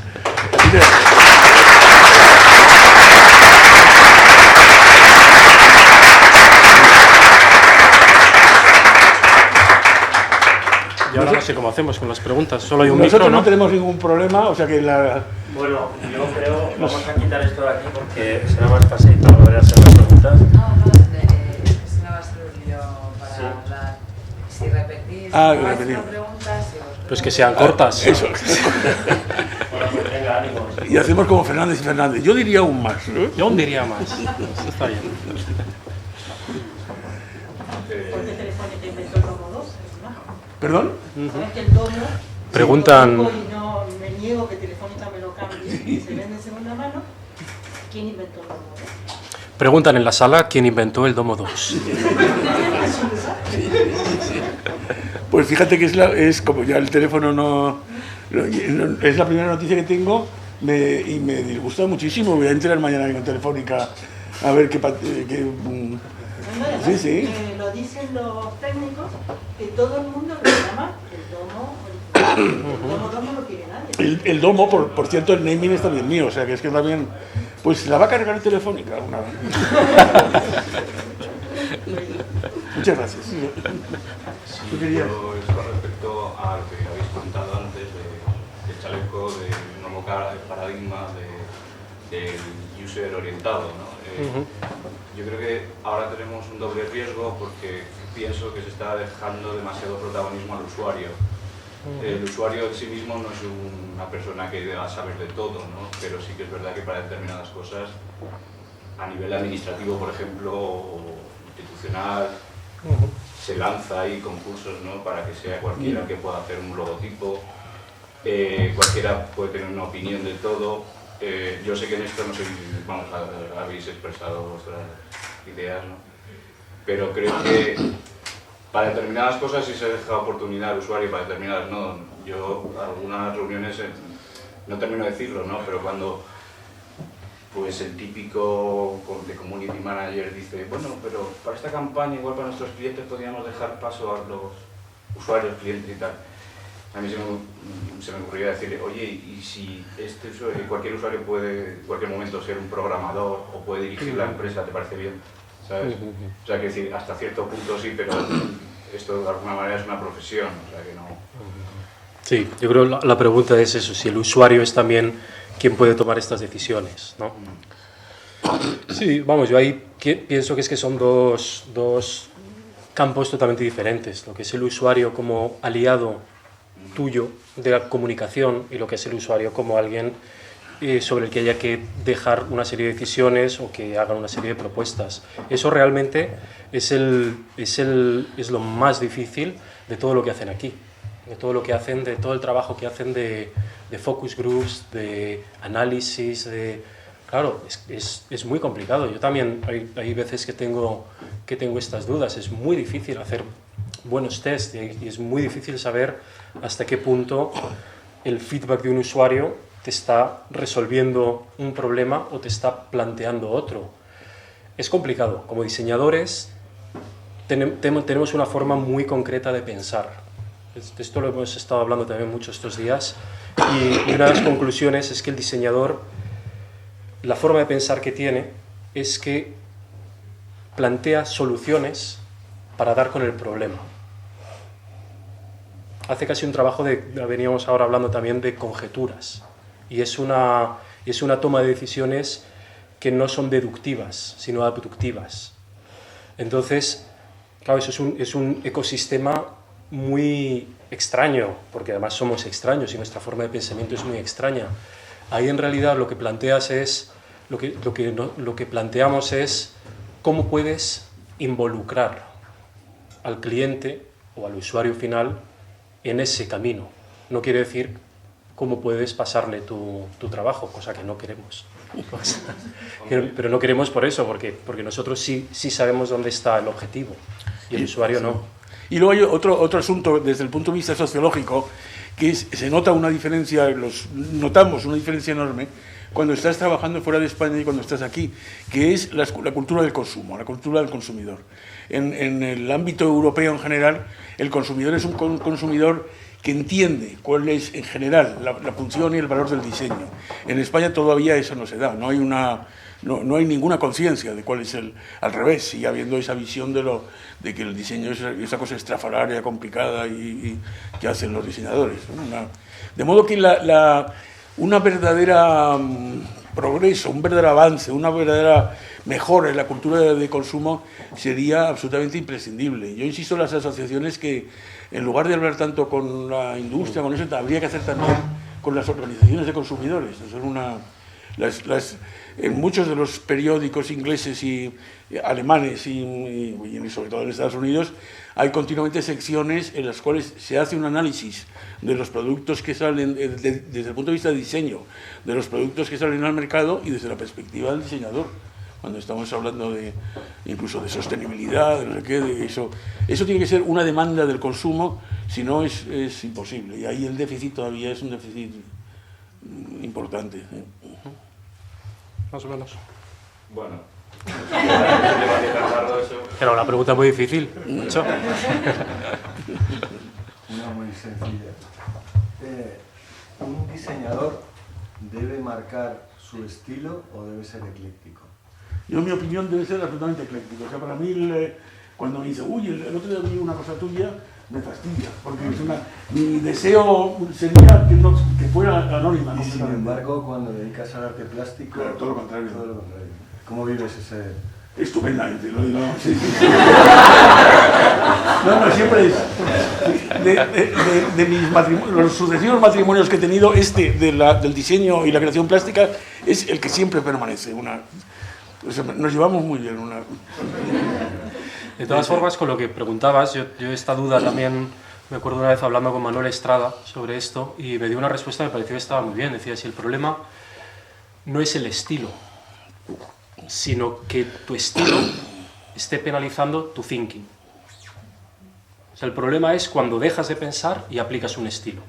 Y ahora no sé cómo hacemos con las preguntas, solo hay un micro, ¿no? Nosotros no tenemos ningún problema, o sea que Bueno, yo creo que vamos a quitar esto de aquí porque será más fácil para poder hacer las preguntas. No, no va a ser un lío para hablar. Si repetís, repetir. preguntas... Pues que sean cortas. Eso. Bueno, pues venga, ánimos. Y hacemos como Fernández y Fernández. Yo diría aún más, ¿no? Yo aún diría más. Está bien. ¿Por qué Telefónica inventó el Domo 2? ¿Perdón? ¿Sabes que el Domo... Preguntan- Y no me niego que Telefónica me lo cambie y se vende en segunda mano. ¿Quién inventó el Domo 2? Preguntan en la sala quién inventó el Domo 2. Pues fíjate que es como ya el teléfono es la primera noticia que tengo y me disgusta muchísimo. Voy a entrar mañana con Telefónica a ver qué sí, sí. Lo dicen los técnicos que todo el mundo lo llama el Domo 2 no lo quiere nadie. El Domo, por cierto, el naming es también mío, o sea que es que también, pues la va a cargar Telefónica. Muchas gracias. Sí, yo es con respecto a lo que habéis contado antes del chaleco, del nuevo paradigma del user orientado, ¿no? Yo creo que ahora tenemos un doble riesgo porque pienso que se está dejando demasiado protagonismo al usuario. El usuario en sí mismo no es una persona que deba saber de todo, ¿no? Pero sí que es verdad que para determinadas cosas, a nivel administrativo, por ejemplo, o institucional, se lanza ahí concursos, ¿no? Para que sea cualquiera que pueda hacer un logotipo, cualquiera puede tener una opinión de todo. Yo sé que en esto no soy, vamos, habéis expresado vuestras ideas, ¿no? Pero creo que para determinadas cosas sí se deja oportunidad al usuario, para determinadas no. Yo, algunas reuniones, no termino de decirlo, ¿no? Pero cuando pues el típico de community manager dice, bueno, pero para esta campaña, igual para nuestros clientes, podríamos dejar paso a los usuarios, clientes y tal. A mí se me ocurría decirle, oye, y si cualquier usuario puede en cualquier momento ser un programador o puede dirigir la empresa, ¿te parece bien? ¿Sabes? O sea, que decir, hasta cierto punto sí, pero esto de alguna manera es una profesión, o sea que no... Sí, yo creo que la pregunta es eso, si el usuario es también quien puede tomar estas decisiones, ¿no? Sí, vamos, yo ahí pienso que son dos campos totalmente diferentes, lo que es el usuario como aliado tuyo de la comunicación y lo que es el usuario como alguien sobre el que haya que dejar una serie de decisiones o que hagan una serie de propuestas. Eso realmente es lo más difícil de todo lo que hacen aquí, de todo lo que hacen, de todo el trabajo que hacen de focus groups, de análisis, claro, es muy complicado. Yo también hay veces que tengo estas dudas. Es muy difícil hacer buenos test y es muy difícil saber hasta qué punto el feedback de un usuario te está resolviendo un problema o te está planteando otro. Es complicado. Como diseñadores tenemos una forma muy concreta de pensar. Esto lo hemos estado hablando también mucho estos días, y una de las conclusiones es que el diseñador, la forma de pensar que tiene es que plantea soluciones para dar con el problema. Hace casi un trabajo veníamos ahora hablando también de conjeturas, y es una toma de decisiones que no son deductivas, sino abductivas. Entonces, claro, eso es un ecosistema muy extraño, porque además somos extraños y nuestra forma de pensamiento es muy extraña. Ahí en realidad lo que planteamos es cómo puedes involucrar al cliente o al usuario final en ese camino. No quiere decir cómo puedes pasarle tu trabajo, cosa que no queremos. Pero no queremos por eso, porque nosotros sí sabemos dónde está el objetivo y el usuario no. Y luego hay otro asunto desde el punto de vista sociológico, que se nota una diferencia, notamos una diferencia enorme cuando estás trabajando fuera de España y cuando estás aquí, que es la cultura del consumo, la cultura del consumidor. En el ámbito europeo en general, el consumidor es un consumidor que entiende cuál es en general la función y el valor del diseño. En España todavía eso no se da, no hay ninguna conciencia de cuál es al revés, sigue habiendo esa visión de que el diseño es esa cosa estrafalaria, complicada y que hacen los diseñadores, ¿no? De modo que una verdadera progreso, un verdadero avance, una verdadera mejora en la cultura de consumo sería absolutamente imprescindible. Yo insisto en las asociaciones que, en lugar de hablar tanto con la industria, con eso, habría que hacer también con las organizaciones de consumidores. En muchos de los periódicos ingleses y alemanes y sobre todo en Estados Unidos hay continuamente secciones en las cuales se hace un análisis de los productos que salen desde el punto de vista de diseño, de los productos que salen al mercado y desde la perspectiva del diseñador. Cuando estamos hablando incluso de sostenibilidad, de no sé qué, de eso tiene que ser una demanda del consumo, si no es imposible. Y ahí el déficit todavía es un déficit importante. Más o menos. Bueno. Era una pregunta muy difícil. Una muy sencilla. ¿Un diseñador debe marcar su estilo o debe ser ecléctico? Yo, en mi opinión, debe ser absolutamente ecléctico. O sea, para mí, cuando me dice, uy, el otro día vi una cosa tuya, me fastidia, porque mi deseo sería que fuera anónima. Y sin embargo, cuando dedicas al arte plástico... Claro, todo lo contrario. ¿Cómo vives ese...? Estupendamente, lo digo. Sí. No, siempre es... De mis matrimonios, los sucesivos matrimonios que he tenido, del diseño y la creación plástica es el que siempre permanece. Nos llevamos muy bien. De todas formas, con lo que preguntabas, yo esta duda también me acuerdo una vez hablando con Manuel Estrada sobre esto y me dio una respuesta que me pareció que estaba muy bien. Decía, si el problema no es el estilo, sino que tu estilo esté penalizando tu thinking. O sea, el problema es cuando dejas de pensar y aplicas un estilo.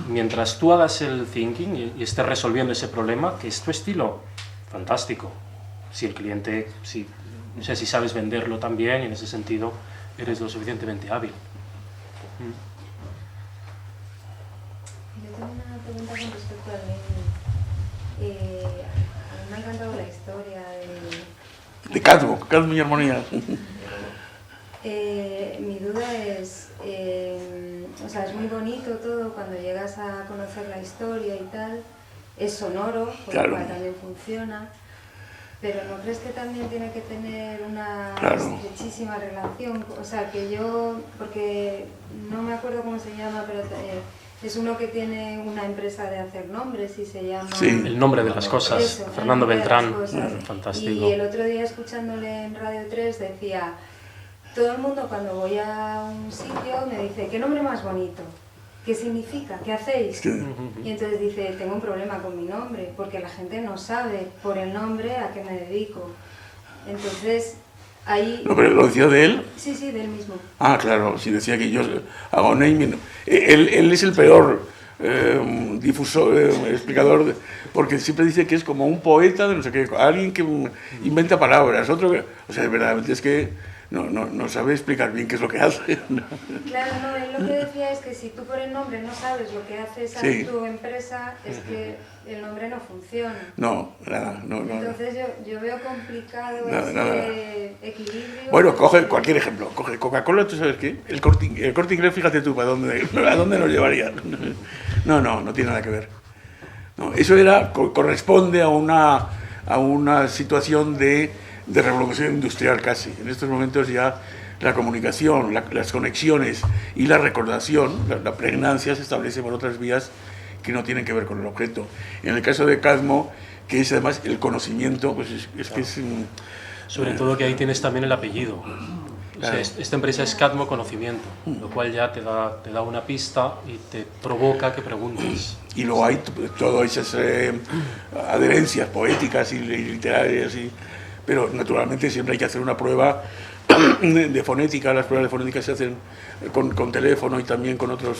Mientras tú hagas el thinking y estés resolviendo ese problema, que es tu estilo, fantástico. Si el cliente, no sé si sabes venderlo también y en ese sentido eres lo suficientemente hábil. Yo tengo una pregunta con respecto al naming. A mí me ha encantado la historia de Cadmo y Armonía. Mi duda es, o sea, es muy bonito todo cuando llegas a conocer la historia y tal, es sonoro, por lo cual también funciona, pero ¿no crees que también tiene que tener una estrechísima relación? O sea, que yo, porque no me acuerdo cómo se llama, pero Es uno que tiene una empresa de hacer nombres y se llama... Sí. El nombre de las cosas, Eso, Fernando el nombre de Beltrán, las cosas. fantástico. Y el otro día escuchándole en Radio 3 decía, todo el mundo cuando voy a un sitio me dice, ¿qué nombre más bonito? ¿Qué significa? ¿Qué hacéis? Y entonces dice, tengo un problema con mi nombre, porque la gente no sabe por el nombre a qué me dedico. Entonces, ahí... No, pero ¿lo decía de él? Sí, sí, de él mismo. Ah, claro, si decía que yo hago naming. Él es el peor difusor, explicador, porque siempre dice que es como un poeta de no sé qué, alguien que inventa palabras, otro que... O sea, verdaderamente es que no sabe explicar bien qué es lo que hace. Claro, no, él lo que decía es que si tú por el nombre no sabes lo que haces a tu empresa, es que el nombre no funciona. No, nada, no. Entonces yo veo complicado Nada. equilibrio. Bueno, coge cualquier ejemplo, coge Coca-Cola, ¿tú sabes qué? El Corte Inglés, fíjate tú, ¿a dónde nos llevaría? No tiene nada que ver. No, eso corresponde a una situación de revolución industrial casi. En estos momentos ya la comunicación, las conexiones y la recordación, la pregnancia se establece por otras vías que no tienen que ver con el objeto. En el caso de Cadmo, que es además el conocimiento, pues es que es... Sobre todo que ahí tienes también el apellido. O sea, esta empresa es Cadmo Conocimiento, lo cual ya te da una pista y te provoca que preguntes. Y luego hay todas esas adherencias poéticas y literarias, pero naturalmente siempre hay que hacer una prueba de fonética. Las pruebas de fonética se hacen con teléfono y también con otros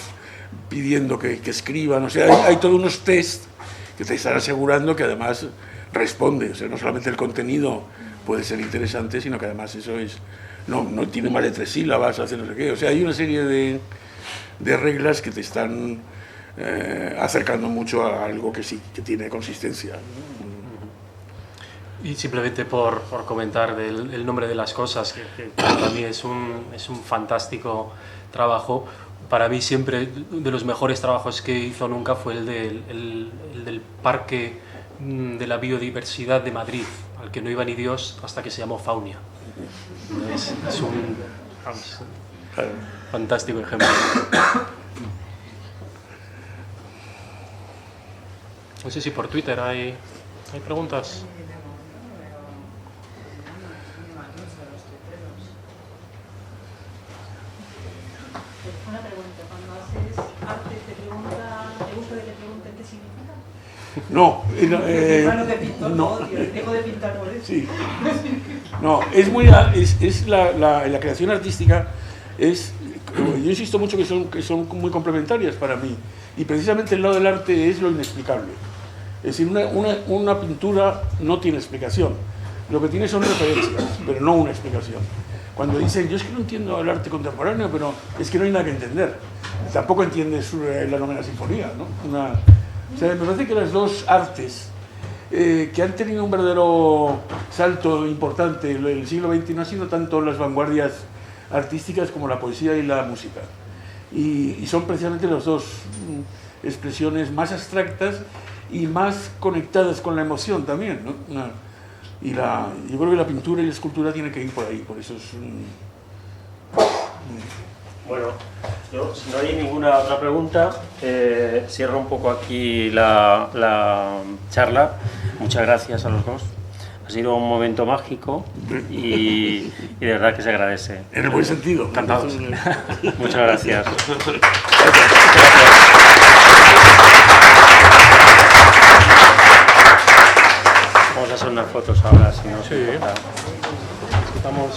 pidiendo que escriban. O sea, hay todos unos test que te están asegurando que además responde. O sea, no solamente el contenido puede ser interesante, sino que además eso no tiene más de 3 sílabas, hace no sé qué. O sea, hay una serie de reglas que te están acercando mucho a algo que sí, que tiene consistencia. Y simplemente por comentar el nombre de las cosas, que para mí es un fantástico trabajo. Para mí siempre de los mejores trabajos que hizo nunca fue el del Parque de la Biodiversidad de Madrid, al que no iba ni Dios hasta que se llamó Faunia. Es un fantástico ejemplo. No sé si por Twitter hay preguntas. Una pregunta, cuando haces arte ¿te gusta que te pregunten qué significa? No, no, dejo de pintar por eso. Sí. No, la creación artística yo insisto mucho que son muy complementarias para mí, y precisamente el lado del arte es lo inexplicable. Es decir, una pintura no tiene explicación, lo que tiene son referencias, pero no una explicación. Cuando dicen, yo es que no entiendo el arte contemporáneo, pero es que no hay nada que entender. Tampoco entiendes la novena sinfonía, ¿no? O sea, me parece que las dos artes que han tenido un verdadero salto importante en el siglo XX no han sido tanto las vanguardias artísticas como la poesía y la música. Y son precisamente las dos expresiones más abstractas y más conectadas con la emoción también, ¿no? Yo creo que la pintura y la escultura tienen que ir por ahí, por eso es... Bueno, si no hay ninguna otra pregunta, cierro un poco aquí la charla. Muchas gracias a los dos. Ha sido un momento mágico y de verdad que se agradece. En el buen sentido. Encantados. Muchas gracias. Vamos a hacer unas fotos ahora, si no. Sí. Estamos...